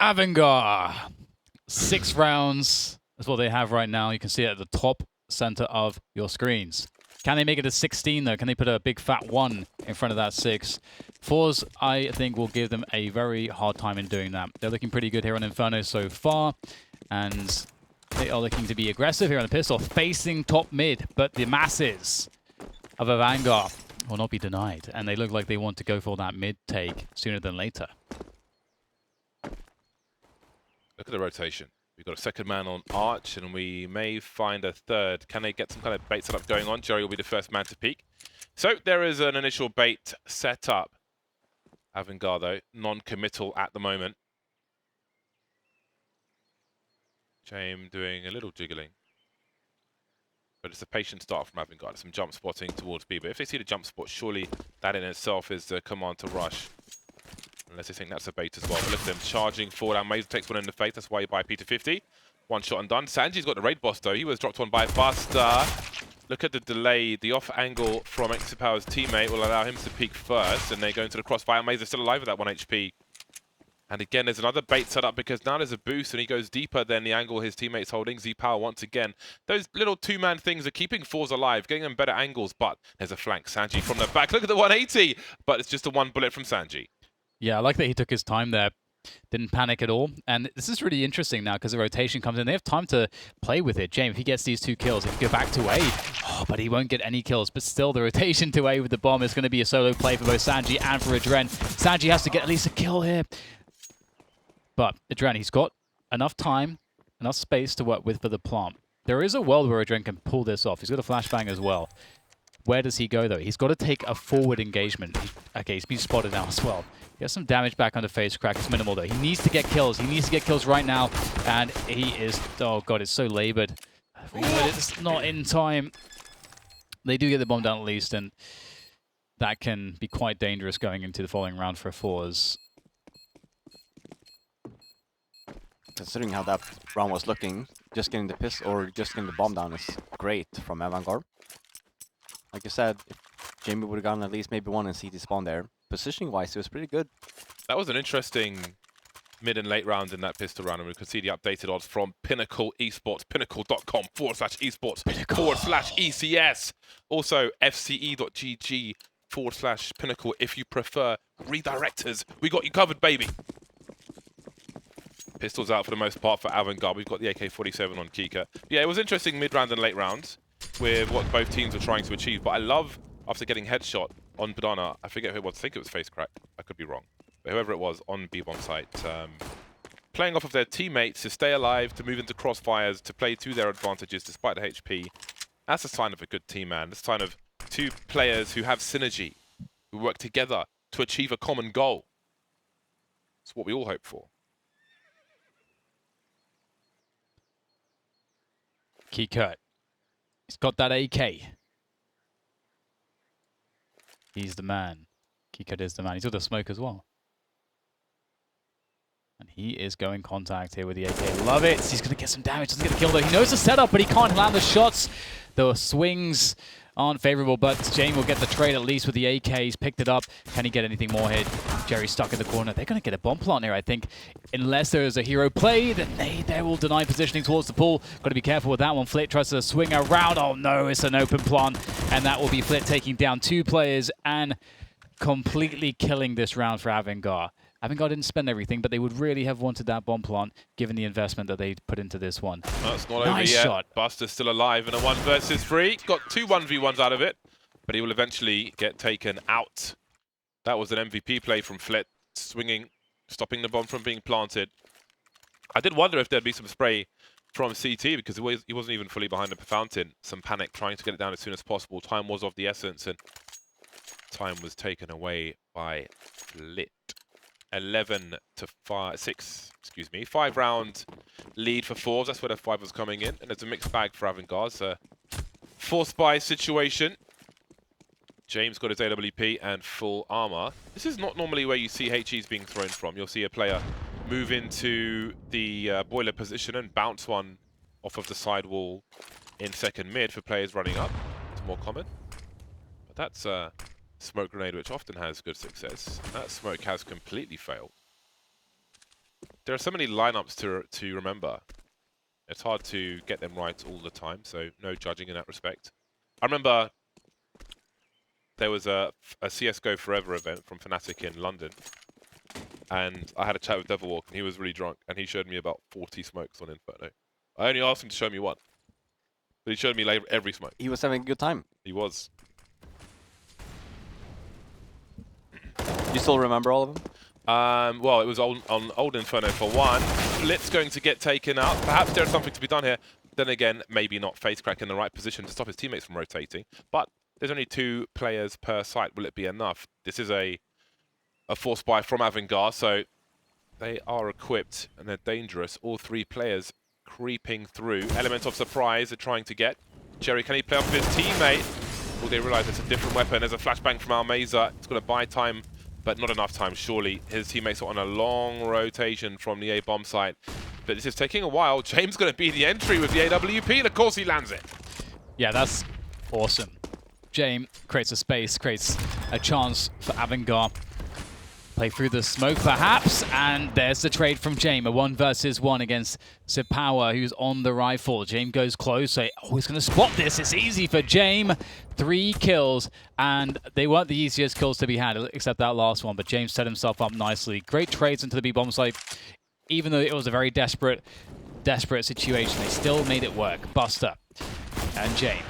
AVANGAR. 6 rounds. That's what they have right now. You can see it at the top center of your screens. Can they make it to 16 though? Can they put a big fat 1 in front of that 6? forZe, I think, will give them a very hard time in doing that. They're looking pretty good here on Inferno so far, and they are looking to be aggressive here on the pistol, facing top mid, but the masses of AVANGAR will not be denied, and they look like they want to go for that mid take sooner than later. Look at the rotation. We've got a second man on Arch, and we may find a third. Can they get some kind of bait setup going on? Jerry will be the first man to peek. So there is an initial bait set up. AVANGAR, though, non-committal at the moment. James doing a little jiggling. But it's a patient start from AVANGAR. Some jump spotting towards B. But if they see the jump spot, surely that in itself is the command to rush. Unless they think that's a bait as well. But look at them charging forward. And Mazer takes one in the face. That's why you buy Peter 50. One shot and done. Sanji's got the raid boss, though. He was dropped on by Buster. Look at the delay. The off angle from Exapower's teammate will allow him to peek first. And they go into the crossfire. Mazer's still alive with that 1 HP. And again, there's another bait set up because now there's a boost and he goes deeper than the angle his teammate's holding. Z-Power once again. Those little two-man things are keeping forZe alive, getting them better angles, but there's a flank. Sanji from the back. Look at the 180, but it's just a 1 bullet from Sanji. Yeah, I like that he took his time there. Didn't panic at all. And this is really interesting now because the rotation comes in. They have time to play with it. James, if he gets these 2 kills, he can go back to A. Oh, but he won't get any kills. But still, the rotation to A with the bomb is going to be a solo play for both Sanji and for Adren. Sanji has to get at least a kill here. But Adren, he's got enough time, enough space to work with for the plant. There is a world where Adren can pull this off. He's got a flashbang as well. Where does he go, though? He's got to take a forward engagement. Okay, he's been spotted now as well. He has some damage back on the face crack. It's minimal, though. He needs to get kills. He needs to get kills right now. And he is... Oh, God, it's so labored. But it's not in time. They do get the bomb down at least, and that can be quite dangerous going into the following round for forZe. Considering how that round was looking, just getting the piss or just getting the bomb down is great from AVANGAR. Like you said, if Jamie would have gotten at least maybe 1 and CT spawn there, positioning-wise, it was pretty good. That was an interesting mid and late round in that pistol round, and we could see the updated odds from Pinnacle Esports, pinnacle.com/esports /ECS. Also, fce.gg/pinnacle if you prefer redirectors. We got you covered, baby. Pistols out for the most part for AVANGAR. We've got the AK-47 on Kika. Yeah, it was interesting mid-round and late rounds with what both teams were trying to achieve. But I love, after getting headshot on Banana, I forget who it was. I think it was Face Crack. I could be wrong. But whoever it was on B-bomb site, playing off of their teammates to stay alive, to move into crossfires, to play to their advantages despite the HP. That's a sign of a good team, man. It's a sign of 2 players who have synergy, who work together to achieve a common goal. It's what we all hope for. Kikert. He's got that AK. He's the man. Kikert is the man. He's got the smoke as well. And he is going contact here with the AK. Love it. He's going to get some damage. Doesn't get the kill though. He knows the setup, but he can't land the shots. The swings aren't favorable, but Jane will get the trade at least with the AK. He's picked it up. Can he get anything more here? Jerry's stuck in the corner. They're going to get a bomb plant here, I think. Unless there is a hero play, then they will deny positioning towards the pool. Got to be careful with that one. Flit tries to swing around. Oh no, it's an open plant. And that will be Flit taking down 2 players and completely killing this round for AVANGAR. AVANGAR didn't spend everything, but they would really have wanted that bomb plant given the investment that they put into this one. No, it's not nice over yet. Shot. Buster's still alive in a 1 versus 3. Got 2 1v1s out of it, but he will eventually get taken out. That was an MVP play from Flit, swinging, stopping the bomb from being planted. I did wonder if there'd be some spray from CT because he wasn't even fully behind the fountain. Some panic trying to get it down as soon as possible. Time was of the essence, and time was taken away by Flit. 11 to 6, excuse me, 5 round lead for forZe. That's where the 5 was coming in, and it's a mixed bag for AVANGAR. It's a forced buy situation. James got his AWP and full armor. This is not normally where you see HEs being thrown from. You'll see a player move into the boiler position and bounce one off of the side wall in second mid for players running up. It's more common. But that's smoke grenade, which often has good success. That smoke has completely failed. there are so many lineups to remember. It's hard to get them right all the time, so no judging in that respect. I remember there was a CS:GO Forever event from Fnatic in London, and I had a chat with DAY4, and he was really drunk, and he showed me about 40 smokes on Inferno. I only asked him to show me one, but he showed me like every smoke. He was having a good time. He was. You still remember all of them? Well, it was on old Inferno for one. Blitz going to get taken out. Perhaps there's something to be done here. Then again, maybe not FaceCrack in the right position to stop his teammates from rotating. But there's only 2 players per site. Will it be enough? This is a force buy from AVANGAR, so they are equipped and they're dangerous. All 3 players creeping through. Element of surprise they're trying to get. Jerry, can he play off his teammate? Will they realize it's a different weapon? There's a flashbang from Almeza. It's going to buy time, but not enough time, surely. His teammates are on a long rotation from the A bomb site. But this is taking a while. James going to be the entry with the AWP, and of course he lands it. Yeah, that's awesome. James creates a space, creates a chance for AVANGAR. Play through the smoke, perhaps, and there's the trade from James. A 1 versus 1 against Sipawa, who's on the rifle. James goes close, so he's going to spot this. It's easy for James. 3 kills, and they weren't the easiest kills to be had, except that last one, but James set himself up nicely. Great trades into the B bomb site. Even though it was a very desperate situation, they still made it work. Buster and James.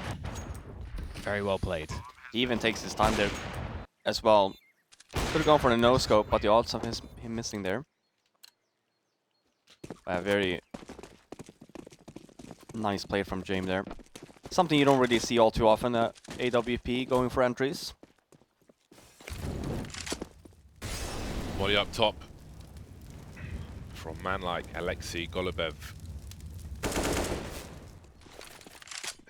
Very well played. He even takes his time there as well. Could have gone for the no-scope, but the odds of him missing there. A very nice play from James there. Something you don't really see all too often at AWP, going for entries. Molly up top from a man like Alexei Golubev.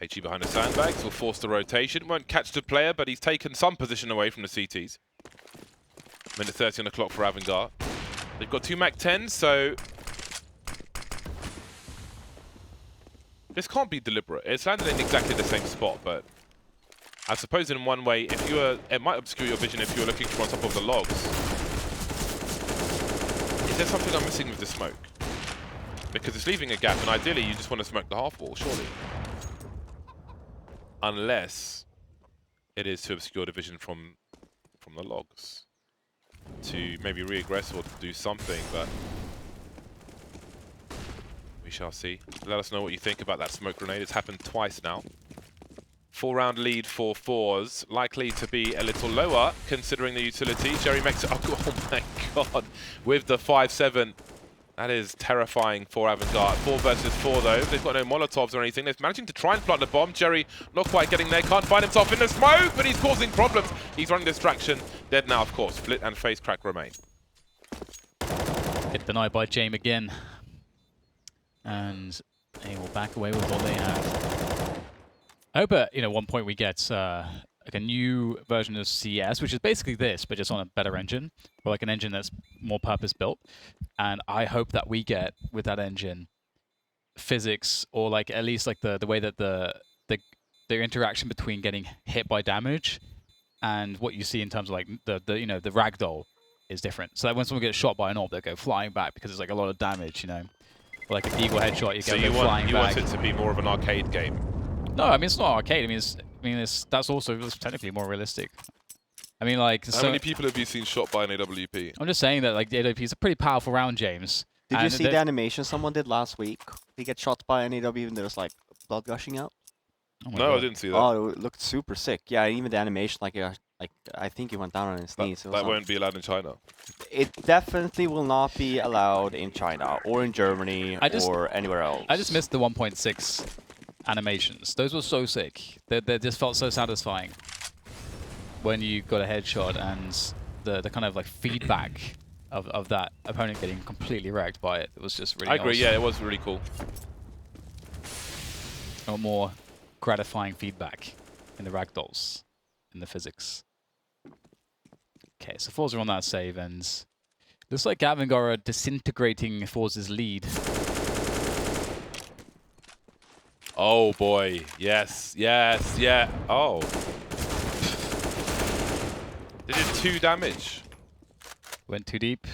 HE behind the sandbags will force the rotation. Won't catch the player, but he's taken some position away from the CTs. Minute 30 on the clock for AVANGAR. They've got 2 MAC-10s, so this can't be deliberate. It's landed in exactly the same spot, but I suppose in one way, if you were, it might obscure your vision if you were looking from on top of the logs. Is there something I'm missing with the smoke? Because it's leaving a gap, and ideally you just want to smoke the half wall, surely. Unless it is to obscure the vision from the logs. To maybe re-aggress or to do something, but we shall see. Let us know what you think about that smoke grenade. It's happened twice now. 4-round lead for forZe, likely to be a little lower considering the utility. Jerry makes it. Oh my god, with the 5-7. That is terrifying for AVANGAR. 4 versus 4 though. They've got no Molotovs or anything. They're managing to try and plant the bomb. Jerry not quite getting there. Can't find himself in the smoke, but he's causing problems. He's running distraction. Dead now, of course. Flit and FaceCrack remain. Hit denied by James again. And they will back away with what they have. I hope at one point we get like a new version of CS, which is basically this, but just on a better engine, or like an engine that's more purpose-built. And I hope that we get, with that engine, physics, or like at least like the way that the interaction between getting hit by damage and what you see in terms of like the ragdoll is different. So that when someone gets shot by an orb, they go flying back because it's like a lot of damage, Or like an eagle headshot, you get flying back. You want it to be more of an arcade game? No, I mean it's not arcade. That's also technically more realistic. I mean, like, how many people have you seen shot by an AWP? I'm just saying that like the AWP is a pretty powerful round, James. Did you see the animation someone did last week? He gets shot by an AWP and there's like blood gushing out. Oh no, I didn't see that. Oh, it looked super sick. Yeah, even the animation, like I think he went down on his knees. That won't be allowed in China. It definitely will not be allowed in China or in Germany or anywhere else. I just missed the 1.6 animations. Those were so sick. They just felt so satisfying when you got a headshot and the kind of like feedback of that opponent getting completely wrecked by it. It was just really I agree, awesome. yeah, it was really cool. Or more gratifying feedback in the ragdolls, in the physics. Okay, so forZe are on that save, and looks like AVANGAR are disintegrating forZe's lead. Oh boy, yes, yeah. Oh. They did 2 damage. Went too deep.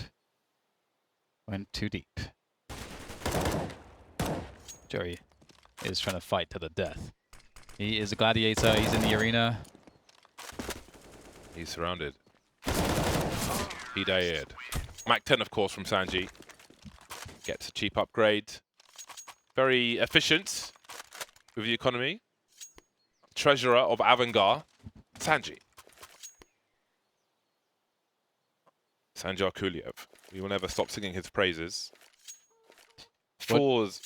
Went too deep. Joey is trying to fight to the death. He is a gladiator. He's in the arena. He's surrounded. He died. Mac 10, of course, from Sanji. Gets a cheap upgrade. Very efficient with the economy. Treasurer of AVANGAR, Sanji. Sanjar Kuliev. We will never stop singing his praises. forZe.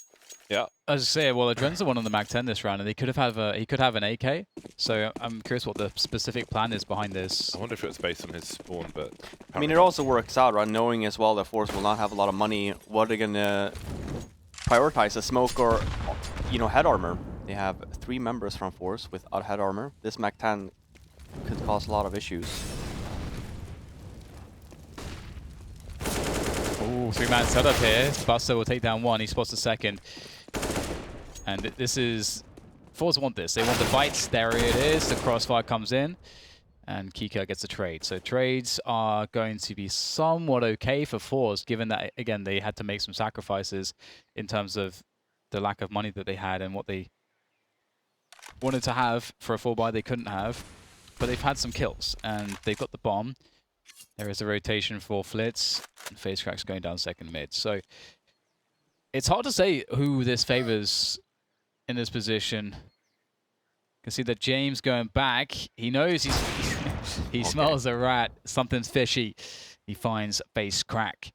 Yeah. As I say, well, Adren's the one on the Mag 10 this round, and he could have an AK. So I'm curious what the specific plan is behind this. I wonder if it was based on his spawn, but I mean, it also works out, right? Knowing as well that forZe will not have a lot of money. What are they gonna prioritize? A smoke or, you know, head armor? They have 3 members from forZe without head armor. This Mag 10 could cause a lot of issues. Ooh, 3-man setup here. Buster will take down 1. He spots the second. And this is... forZe want this. They want the fights. There it is. The crossfire comes in. And Kika gets a trade. So trades are going to be somewhat okay for forZe, given that, again, they had to make some sacrifices in terms of the lack of money that they had and what they wanted to have for a full buy they couldn't have. But they've had some kills. And they've got the bomb. There is a rotation for Flitz. And FaceCrack's going down second mid. So it's hard to say who this favors in this position. You can see that James going back. He knows he smells a rat. Something's fishy. He finds FaceCrack.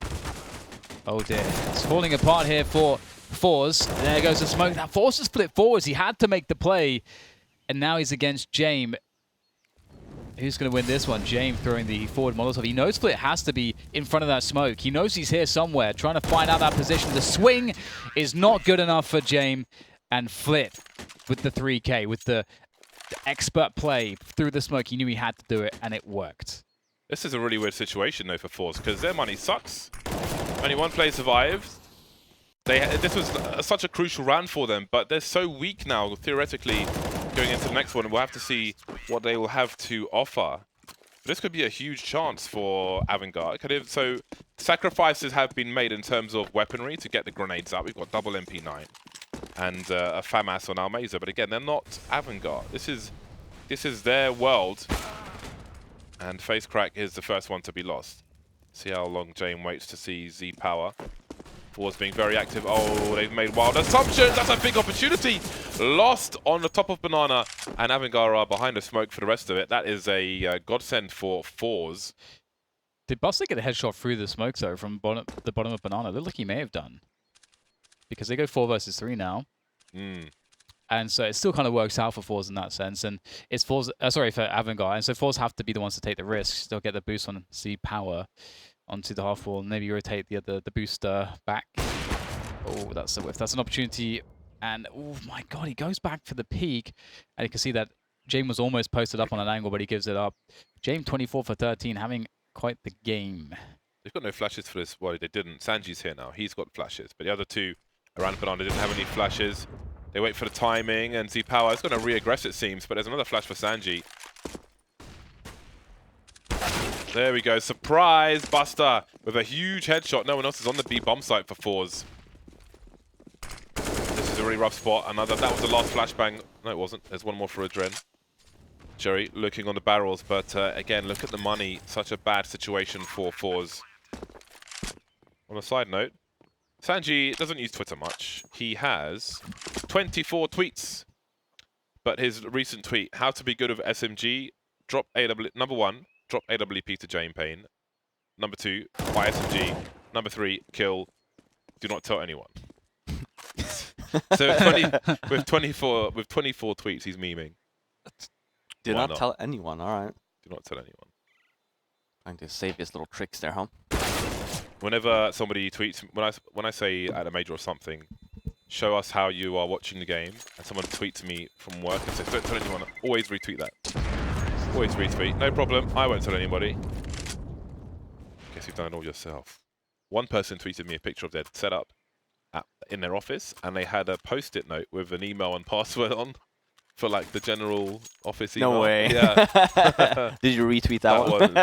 Oh dear. It's falling apart here for forZe. There goes the smoke. Now forZe split forwards. He had to make the play. And now he's against James. Who's going to win this one? James throwing the forward Molotov. He knows Flit has to be in front of that smoke. He knows he's here somewhere, trying to find out that position. The swing is not good enough for James. And Flit with the 3K, with the expert play through the smoke. He knew he had to do it, and it worked. This is a really weird situation, though, for forZe, because their money sucks. Only 1 player survived. This was such a crucial round for them, but they're so weak now, theoretically, going into the next one. We'll have to see what they will have to offer. This could be a huge chance for AVANGAR. So sacrifices have been made in terms of weaponry to get the grenades out. We've got double MP9 and a FAMAS on Almeza, but again, they're not AVANGAR. This is their world, and FaceCrack is the first one to be lost. See how long Jane waits to see Z power. forZe being very active. Oh, they've made wild assumptions. That's a big opportunity. Lost on the top of Banana, and AVANGAR are behind the smoke for the rest of it. That is a godsend for forZe. Did Buster get a headshot through the smoke, though, from the bottom of Banana? Looked like he may have done. Because they go 4 versus 3 now. And so it still kind of works out for forZe in that sense. And it's forZe, sorry, for AVANGAR. And so forZe have to be the ones to take the risks. They'll get the boost on Z power onto the half wall, and maybe rotate the booster back. Oh, that's a whiff. That's an opportunity. And oh my god, he goes back for the peak. And you can see that James was almost posted up on an angle, but he gives it up. James 24 for 13, having quite the game. They've got no flashes for this. Well, they didn't. Sanji's here now. He's got flashes. But the other 2 around Banana didn't have any flashes. They wait for the timing, and Z power is going to re-aggress, it seems. But there's another flash for Sanji. There we go. Surprise Buster with a huge headshot. No one else is on the B bomb site for forZe. This is a really rough spot. Another. That was the last flashbang. No, it wasn't. There's one more for Adren. Jerry looking on the barrels, but again, look at the money. Such a bad situation for forZe. On a side note, Sanji doesn't use Twitter much. He has 24 tweets. But his recent tweet, how to be good with SMG, drop AW, number 1, drop AWP to Jane Payne. Number 2, buy SMG. Number 3, kill. Do not tell anyone. So with 24 tweets, he's memeing. Do not tell anyone. All right. Do not tell anyone. Trying to save his little tricks there, huh? Whenever somebody tweets, when I say at a major or something, show us how you are watching the game, and someone tweets me from work and says, don't tell anyone, always retweet that. Always retweet. No problem. I won't tell anybody. Guess you've done it all yourself. One person tweeted me a picture of their setup in their office, and they had a post-it note with an email and password on for like the general office email. No way. Yeah. Did you retweet that one?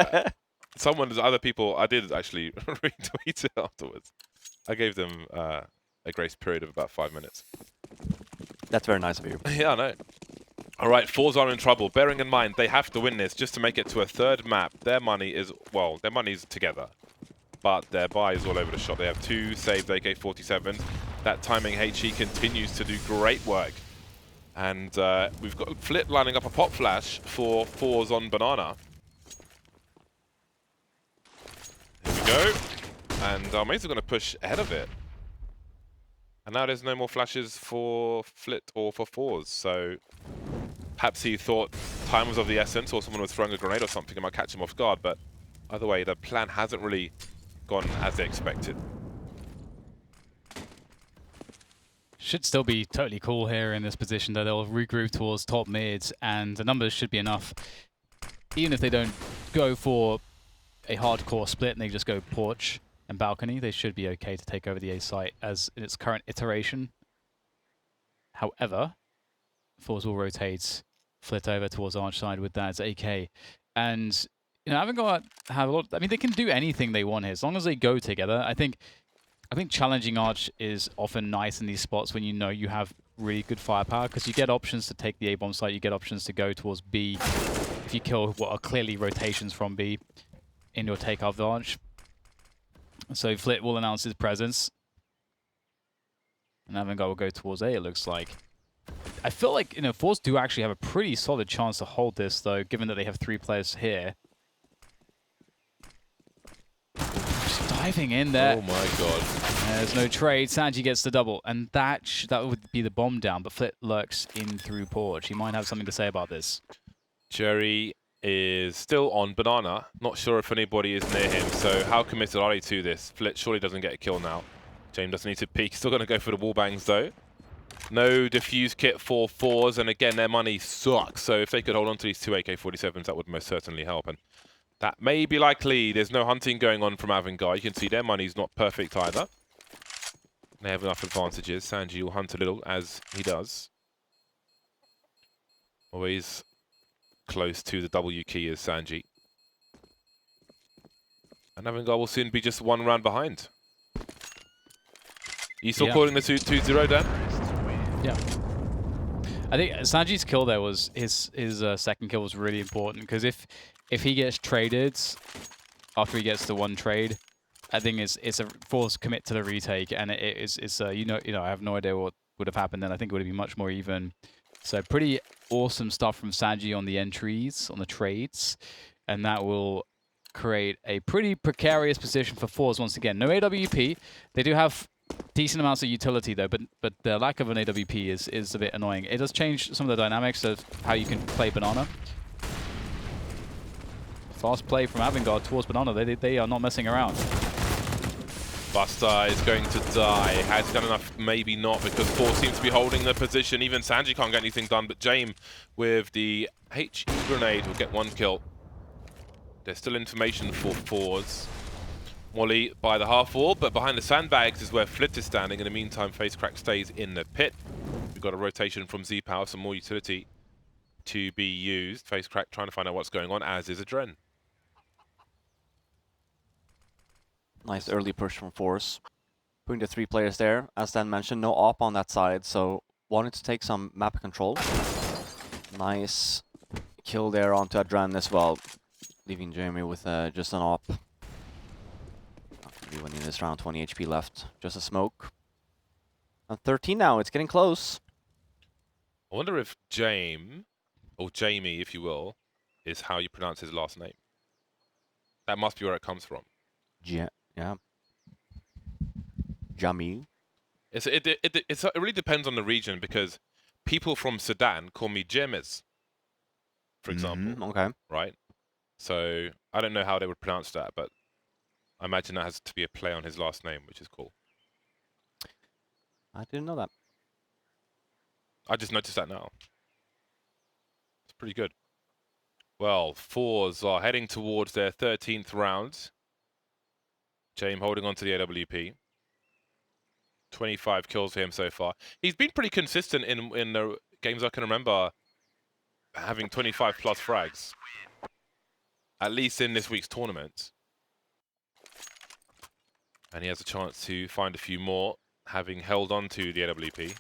Other people, I did actually retweet it afterwards. I gave them a grace period of about 5 minutes. That's very nice of you. Yeah, I know. All right, forZe are in trouble. Bearing in mind, they have to win this just to make it to a third map. Their money is, well, their money's together, but their buy is all over the shop. They have 2 saved AK-47s. That timing HE continues to do great work. And we've got Flit lining up a pop flash for forZe on Banana. Here we go. And our mates are going to push ahead of it. And now there's no more flashes for Flit or for forZe, so perhaps he thought time was of the essence, or someone was throwing a grenade or something and might catch him off guard, but either way, the plan hasn't really gone as they expected. Should still be totally cool here in this position, though. They'll regroup towards top mids, and the numbers should be enough. Even if they don't go for a hardcore split and they just go porch and balcony, they should be okay to take over the A site as in its current iteration. However, forZe will rotate Flit over towards Arch side with that AK. And, you know, AVANGAR have a lot... I mean, they can do anything they want here, as long as they go together. I think challenging Arch is often nice in these spots when you know you have really good firepower, because you get options to take the A-bomb site, you get options to go towards B if you kill what are clearly rotations from B in your takeoff of Arch. So Flit will announce his presence. And AVANGAR will go towards A, it looks like. I feel like, you know, forZe do actually have a pretty solid chance to hold this, though, given that they have 3 players here. Just diving in there. Oh my god. There's no trade. sanji gets the double, and that would be the bomb down, but Flit lurks in through porch. He might have something to say about this. Jerry is still on Banana. Not sure if anybody is near him, so how committed are they to this? Flit surely doesn't get a kill now. James doesn't need to peek. Still going to go for the wall bangs, though. No defuse kit for forZe, and again, their money sucks. So if they could hold on to these 2 AK-47s, that would most certainly help. And that may be likely. There's no hunting going on from AVANGAR. You can see their money's not perfect either. They have enough advantages. sanji will hunt a little, as he does. Always close to the W key is sanji. And AVANGAR will soon be just 1 round behind. You still calling the 2-0, Dan? Yeah. I think sanji's kill there was his second kill was really important, because if he gets traded after he gets the 1 trade, I think it's a forced commit to the retake, and it's you know I have no idea what would have happened then. I think it would have been much more even. So pretty awesome stuff from sanji on the entries, on the trades, and that will create a pretty precarious position for forZe once again. No AWP. They do have decent amounts of utility though, but the lack of an AWP is a bit annoying. It does change some of the dynamics of how you can play Banana. Fast play from AVANGAR towards Banana. They are not messing around. Buster is going to die. Has he done enough? Maybe not, because forZe seems to be holding the position. Even sanji can't get anything done, but James with the HE grenade will get 1 kill. There's still information for forZe. Molly by the half wall, but behind the sandbags is where Flit is standing. In the meantime, FaceCrack stays in the pit. We've got a rotation from Z-Power, some more utility to be used. FaceCrack trying to find out what's going on, as is Adren. Nice early push from forZe. Putting the 3 players there. As Dan mentioned, no op on that side, so wanted to take some map control. Nice kill there onto Adren as well, leaving Jamie with just an op. Not going to be winning this round, 20 HP left. Just a smoke. And 13 now, it's getting close. I wonder if Jamie, or Jamie, if you will, is how you pronounce his last name. That must be where it comes from. Yeah. Jamie. It really depends on the region, because people from Sudan call me James, for example. Okay. Right? So I don't know how they would pronounce that, but I imagine that has to be a play on his last name, which is cool. I didn't know that. I just noticed that now. It's pretty good. Well, forZe are heading towards their 13th round. James holding on to the AWP. 25 kills for him so far. He's been pretty consistent in the games I can remember, having 25 plus frags. At least in this week's tournament. And he has a chance to find a few more, having held on to the AWP.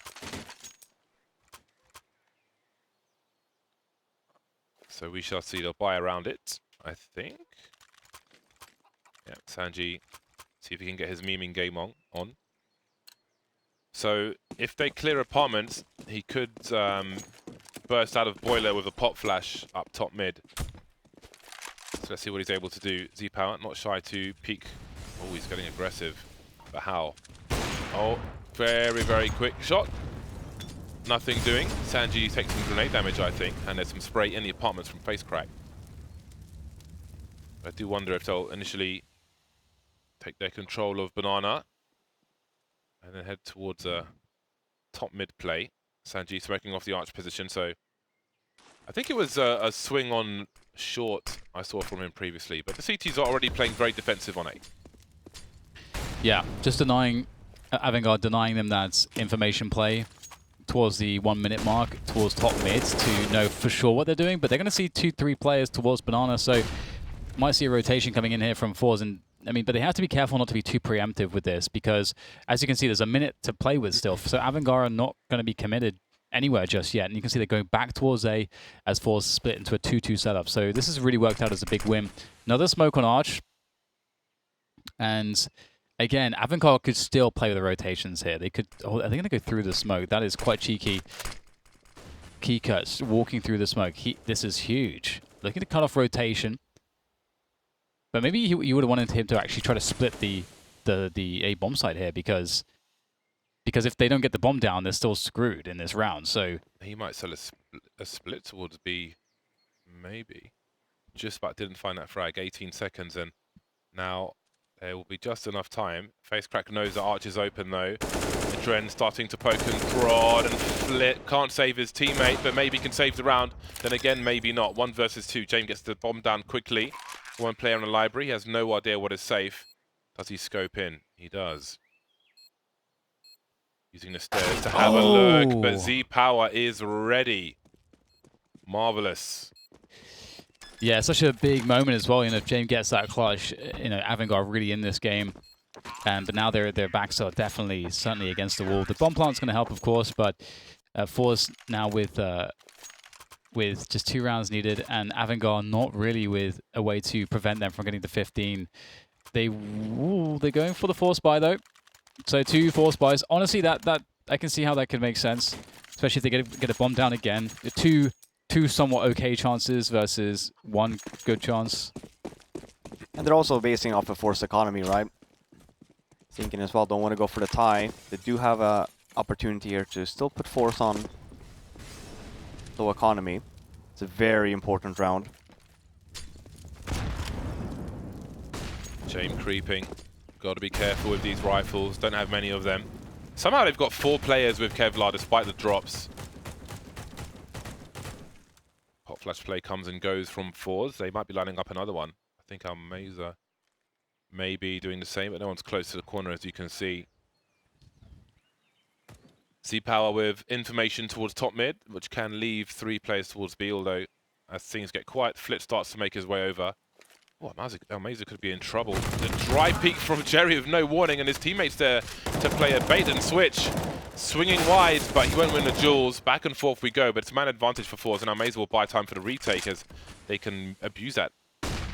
So we shall see. They'll buy around it, I think. Yeah, Sanji, see if he can get his memeing game on. So if they clear apartments, he could burst out of boiler with a pop flash up top mid. So let's see what he's able to do. Z-Power, not shy to peek. Oh, he's getting aggressive. But how? Oh, very, very quick shot. Nothing doing. Sanji takes some grenade damage, I think, and there's some spray in the apartments from FaceCrack. I do wonder if they'll initially take their control of Banana and then head towards a top mid play. Sanji smoking off the arch position, so I think it was a swing on short I saw from him previously, but the CTs are already playing very defensive on A. Yeah, just denying AVANGAR, denying them that information play towards the 1 minute mark, towards top mids to know for sure what they're doing, but they're going to see 2-3 players towards Banana, so might see a rotation coming in here from forZe, and I mean, but they have to be careful not to be too preemptive with this, because as you can see, there's a minute to play with still, so AVANGAR are not going to be committed anywhere just yet, and you can see they're going back towards A as forZe split into a 2-2 setup, so this has really worked out as a big win. Another smoke on Arch, and again, AVANGAR could still play with the rotations here. They could, oh, are they going to go through the smoke? That is quite cheeky. Key cuts, walking through the smoke. This is huge. Looking to cut off rotation. But maybe you would have wanted him to actually try to split the A bomb site here, because if they don't get the bomb down, they're still screwed in this round. So he might sell a split towards B, maybe. Just about didn't find that frag. 18 seconds, and now there will be just enough time. FaceCrack knows that Arch is open though. Dren starting to poke and prod and flit. Can't save his teammate, but maybe can save the round. Then again, maybe not. 1 versus 2. James gets the bomb down quickly. One player in the library. He has no idea what is safe. Does he scope in? He does. Using the stairs to have a look, but Z-Power is ready. Marvelous. yeah, such a big moment as well. You know, if James gets that clutch, you know, AVANGAR really in this game. But now their backs are certainly against the wall. The bomb plant's going to help, of course, but forZe now with just 2 rounds needed, and AVANGAR not really with a way to prevent them from getting the 15. They're going for the force buy though. So 2 force buys. Honestly, that I can see how that could make sense, especially if they get a bomb down again. Two somewhat okay chances versus 1 good chance. And they're also basing off a force economy, right? Thinking as well, don't want to go for the tie. They do have a opportunity here to still put force on low economy. It's a very important round. James creeping. Got to be careful with these rifles. Don't have many of them. Somehow they've got 4 players with Kevlar despite the drops. Hot flash play comes and goes from forZe. They might be lining up another one. I think Almeza may be doing the same, but no one's close to the corner, as you can see. Z-Power with information towards top mid, which can leave 3 players towards B, although as things get quiet, Flit starts to make his way over. Oh, Almeza could be in trouble. The dry peek from Jerry with no warning, and his teammates there to play a bait and switch. Swinging wide, but he won't win the duels. Back and forth we go, but it's man advantage for forZe, and Almeza will buy time for the retake as they can abuse that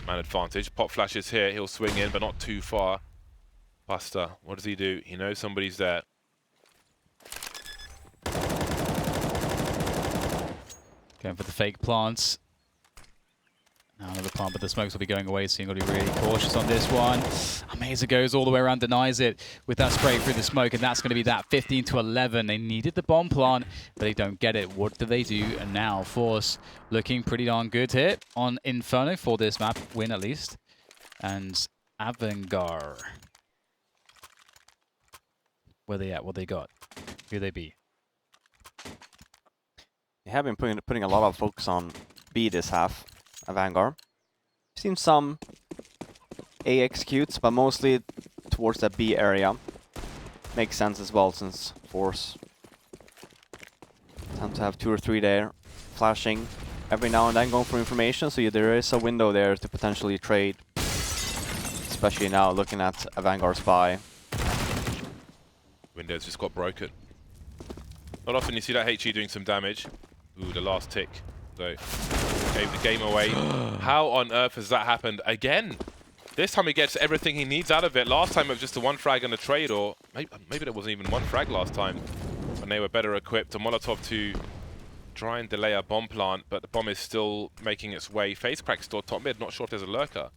man advantage. Pop flash is here. He'll swing in, but not too far. Buster, what does he do? He knows somebody's there. Going for the fake plants. Now another plant, but the smokes will be going away, so you've got to be really cautious on this one. Almeza goes all the way around, denies it with that spray through the smoke, and that's going to be that 15-11. They needed the bomb plant, but they don't get it. What do they do? And now forZe looking pretty darn good here on Inferno for this map win at least. And AVANGAR. Where they at? What they got? Who they be? They have been putting a lot of focus on B this half. AVANGAR. Seen some A executes, but mostly towards that B area. Makes sense as well, since forZe tend to have 2 or 3 there, flashing every now and then, going for information, so there is a window there to potentially trade especially now looking at AVANGAR Spy. Windows just got broken. Not often you see that HE doing some damage. Ooh, the last tick. So, gave the game away. How on earth has that happened again? This time he gets everything he needs out of it. Last time it was just a 1 frag and a trade, or maybe there wasn't even 1 frag last time when they were better equipped. A Molotov to try and delay a bomb plant, but the bomb is still making its way. Face crack still top mid, not sure if there's a lurker.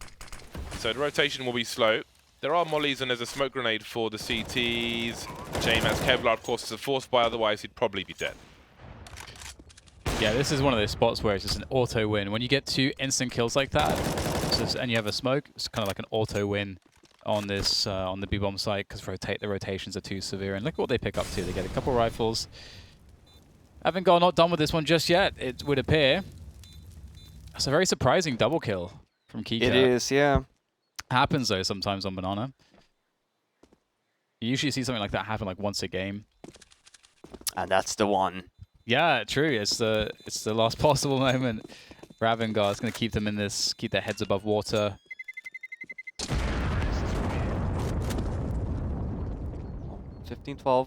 So the rotation will be slow. There are mollies and there's a smoke grenade for the CTs. James has Kevlar, of course, is a force buy, otherwise he'd probably be dead. Yeah, this is one of those spots where it's just an auto win. When you get 2 instant kills like that, and you have a smoke, it's kind of like an auto win on this on the B-bomb site because the rotations are too severe. And look what they pick up too. They get a couple rifles. AVANGAR not done with this one just yet, it would appear. It's a very surprising double kill from Kika. It is, yeah. Happens though sometimes on Banana. You usually see something like that happen like once a game. And that's the one. Yeah, true. It's the last possible moment for AVANGAR. It's going to keep them in this, keep their heads above water. 15-12.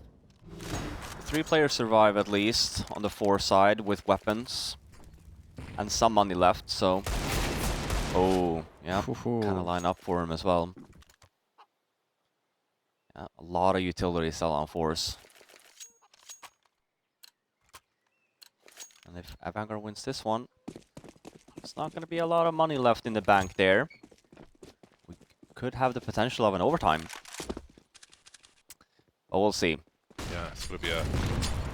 3 players survive at least on the 4 side with weapons and some money left, so yeah, kind of line up for him as well. Yeah, a lot of utility sell on force. And if AVANGAR wins this one, it's not going to be a lot of money left in the bank there. We could have the potential of an overtime. But we'll see. Yeah, it's going to be a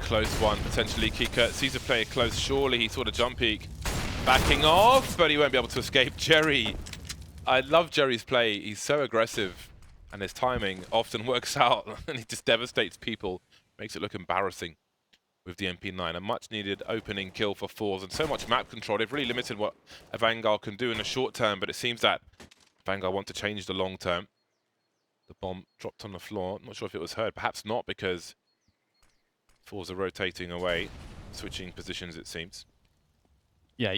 close one, potentially. Kika sees the player close, surely he saw the jump peak. Backing off, but he won't be able to escape. Jerry, I love Jerry's play. He's so aggressive, and his timing often works out, and he just devastates people. Makes it look embarrassing with the MP9. A much-needed opening kill for forZe, and so much map control. They've really limited what AVANGAR can do in the short term, but it seems that AVANGAR want to change the long term. The bomb dropped on the floor. Not sure if it was heard. Perhaps not, because forZe are rotating away, switching positions, it seems. Yeah,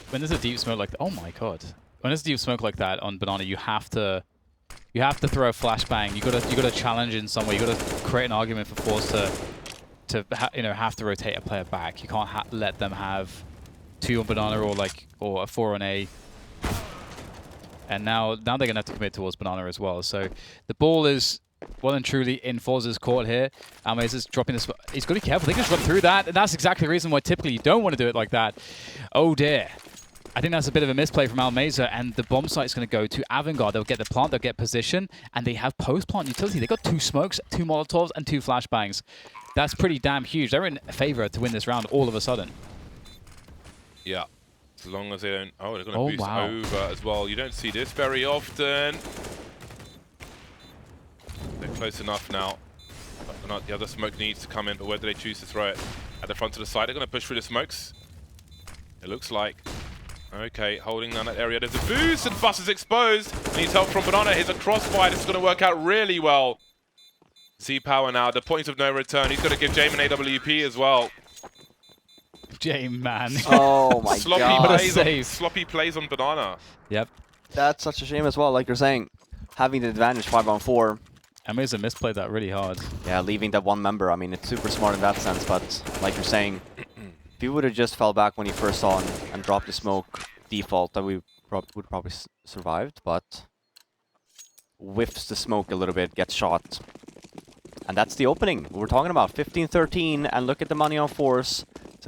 when there's a deep smoke like that, oh my god! When there's a deep smoke like that on Banana, you have to throw a flashbang. You gotta challenge in some way. You gotta create an argument for forZe to have to rotate a player back. You can't let them have 2 on Banana or a 4 on A. And now they're gonna have to commit towards Banana as well. So the ball is well and truly in forZe's court here. Almaz is dropping this. He's got to be careful. They can just run through that, and that's exactly the reason why typically you don't want to do it like that. Oh dear. I think that's a bit of a misplay from Almaz, and the bomb site is going to go to AVANGAR. They'll get the plant, they'll get position, and they have post-plant utility. They've got 2 smokes, 2 Molotovs, and 2 flashbangs. That's pretty damn huge. They're in favor to win this round all of a sudden. Yeah. As long as they don't... Oh, they're going to boost over as well. You don't see this very often. They're close enough now. But the other smoke needs to come in, but where do they choose to throw it? At the front of the side, they're going to push through the smokes. It looks like. Okay, holding down that area. There's a boost, and Bus is exposed. Needs help from Banana. Here's a crossfire. This is going to work out really well. Z-Power now, the point of no return. He's going to give Jame an AWP as well. Jame, man. Oh my god. Sloppy plays on Banana. Yep. That's such a shame as well, like you're saying. Having the advantage 5-on-4. Amazon misplayed that really hard. Yeah, leaving that one member, I mean, it's super smart in that sense, but like you're saying, if he would have just fell back when he first saw him and dropped the smoke default, then we would probably survived, but whiffs the smoke a little bit, gets shot. And that's the opening we're talking about, 15-13, and look at the money on force. It's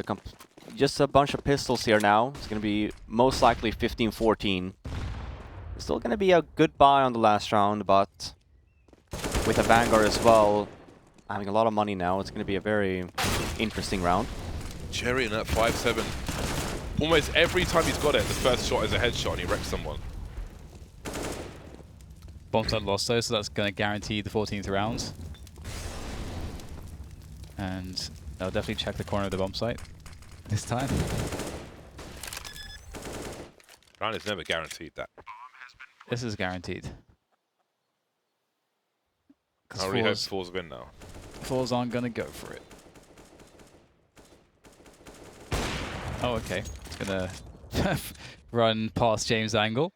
just a bunch of pistols here now. It's going to be most likely 15-14. Still going to be a good buy on the last round, but with AVANGAR as well, having a lot of money now, it's going to be a very interesting round. Jerry in that 5-7. Almost every time he's got it, the first shot is a headshot and he wrecks someone. Bomb site lost though, so that's going to guarantee the 14th round. And they'll definitely check the corner of the bomb site this time. Round is never guaranteed that. This is guaranteed. I really hope forZe win now. forZe aren't going to go for it. Oh, okay. It's going to run past James' angle.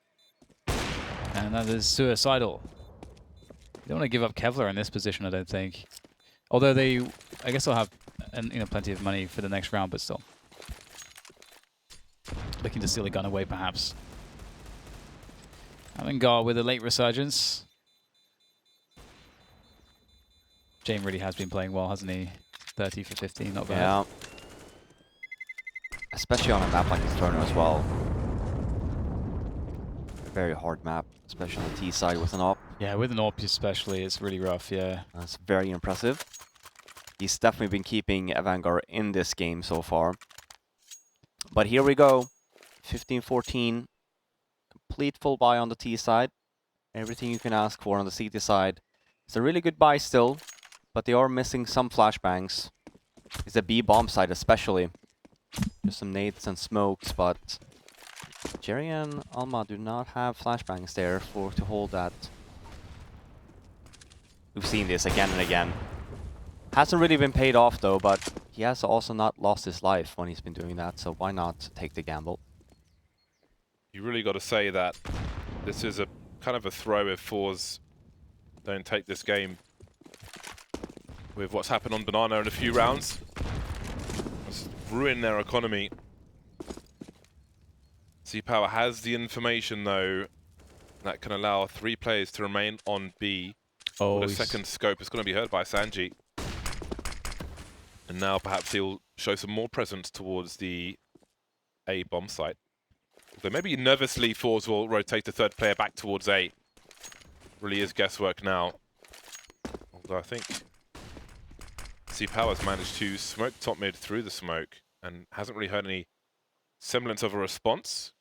And that is suicidal. You don't want to give up Kevlar in this position, I don't think. Although I guess they'll have plenty of money for the next round, but still. Looking to steal a gun away, perhaps. AVANGAR with a late resurgence. James really has been playing well, hasn't he? 30 for 15, not bad. Yeah. Especially on a map like Inferno as well. A very hard map, especially on the T side with an AWP. Yeah, with an AWP especially, it's really rough, yeah. That's very impressive. He's definitely been keeping AVANGAR in this game so far. But here we go. 15-14. Complete full buy on the T side. Everything you can ask for on the CT side. It's a really good buy still, but they are missing some flashbangs. It's a B bomb side especially. Just some nades and smokes, but Jerry and Alma do not have flashbangs there to hold that. We've seen this again and again. Hasn't really been paid off though, but he has also not lost his life when he's been doing that, so why not take the gamble? You really got to say that this is a kind of a throw if forZe don't take this game with what's happened on Banana in a few rounds. It's ruined their economy. C-Power has the information though that can allow 3 players to remain on B. Oh, the second scope is going to be heard by Sanji. And now perhaps he'll show some more presence towards the A bomb site. So maybe nervously forZe will rotate the third player back towards A. Really is guesswork now. Although I think C-Power's managed to smoke top mid through the smoke and hasn't really heard any semblance of a response.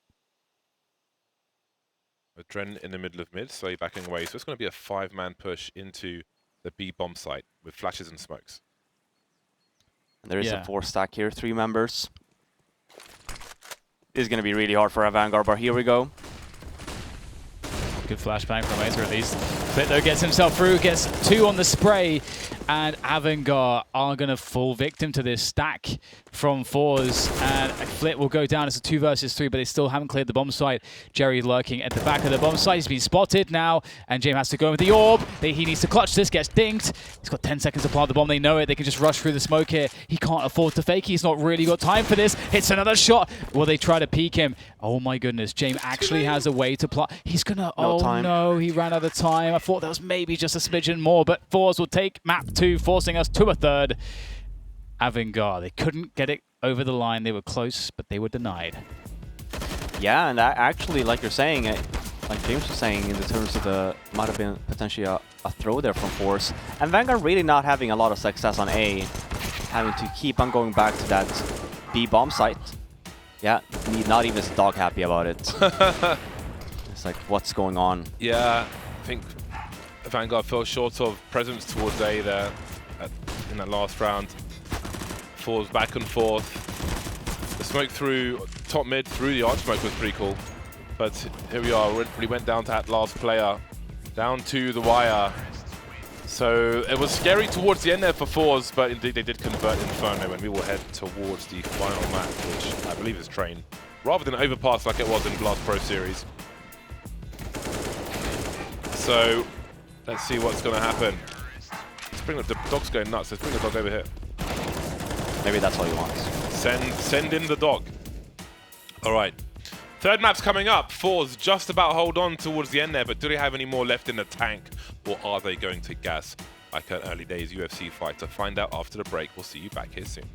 Dren in the middle of mid, slowly backing away. So it's going to be a 5-man push into the B bomb site with flashes and smokes. And there is a 4-stack here, 3 members. This is going to be really hard for AVANGAR, but here we go. Good flashbang from Azer at least. Flit though gets himself through, gets 2 on the spray, and AVANGAR are going to fall victim to this stack from forZe, and Flit will go down. It's a 2 versus 3, but they still haven't cleared the bomb site. Jerry lurking at the back of the bomb site. He's been spotted now, and James has to go with the orb. He needs to clutch this, gets dinged. He's got 10 seconds to plant the bomb. They know it. They can just rush through the smoke here. He can't afford to fake. He's not really got time for this. Hits another shot. Will they try to peek him? Oh my goodness. James actually has a way to plant. He's going to... Oh no, he ran out of time. I thought that was maybe just a smidgen more, but forZe will take map 2, forcing us to a third. AVANGAR, they couldn't get it over the line. They were close, but they were denied. Yeah, and actually, like you're saying, like James was saying, in the terms of the might have been potentially a throw there from forZe. And AVANGAR really not having a lot of success on A, having to keep on going back to that B bomb site. Yeah, not even dog happy about it. It's like, what's going on? Yeah, I think AVANGAR fell short of presence towards A there in that last round. forZe back and forth. The smoke through top mid through the arch smoke was pretty cool. But here we are, really went down to that last player. Down to the wire. So it was scary towards the end there for forZe, but indeed they did convert Inferno, and we will head towards the final map, which I believe is Train, rather than Overpass like it was in Blast Pro Series. So let's see what's going to happen. Let's bring the dog's going nuts. Let's bring the dog over here. Maybe that's all he wants. Send in the dog. All right. Third map's coming up. forZe just about hold on towards the end there, but do they have any more left in the tank, or are they going to gas like an early days UFC fight? To find out after the break. We'll see you back here soon.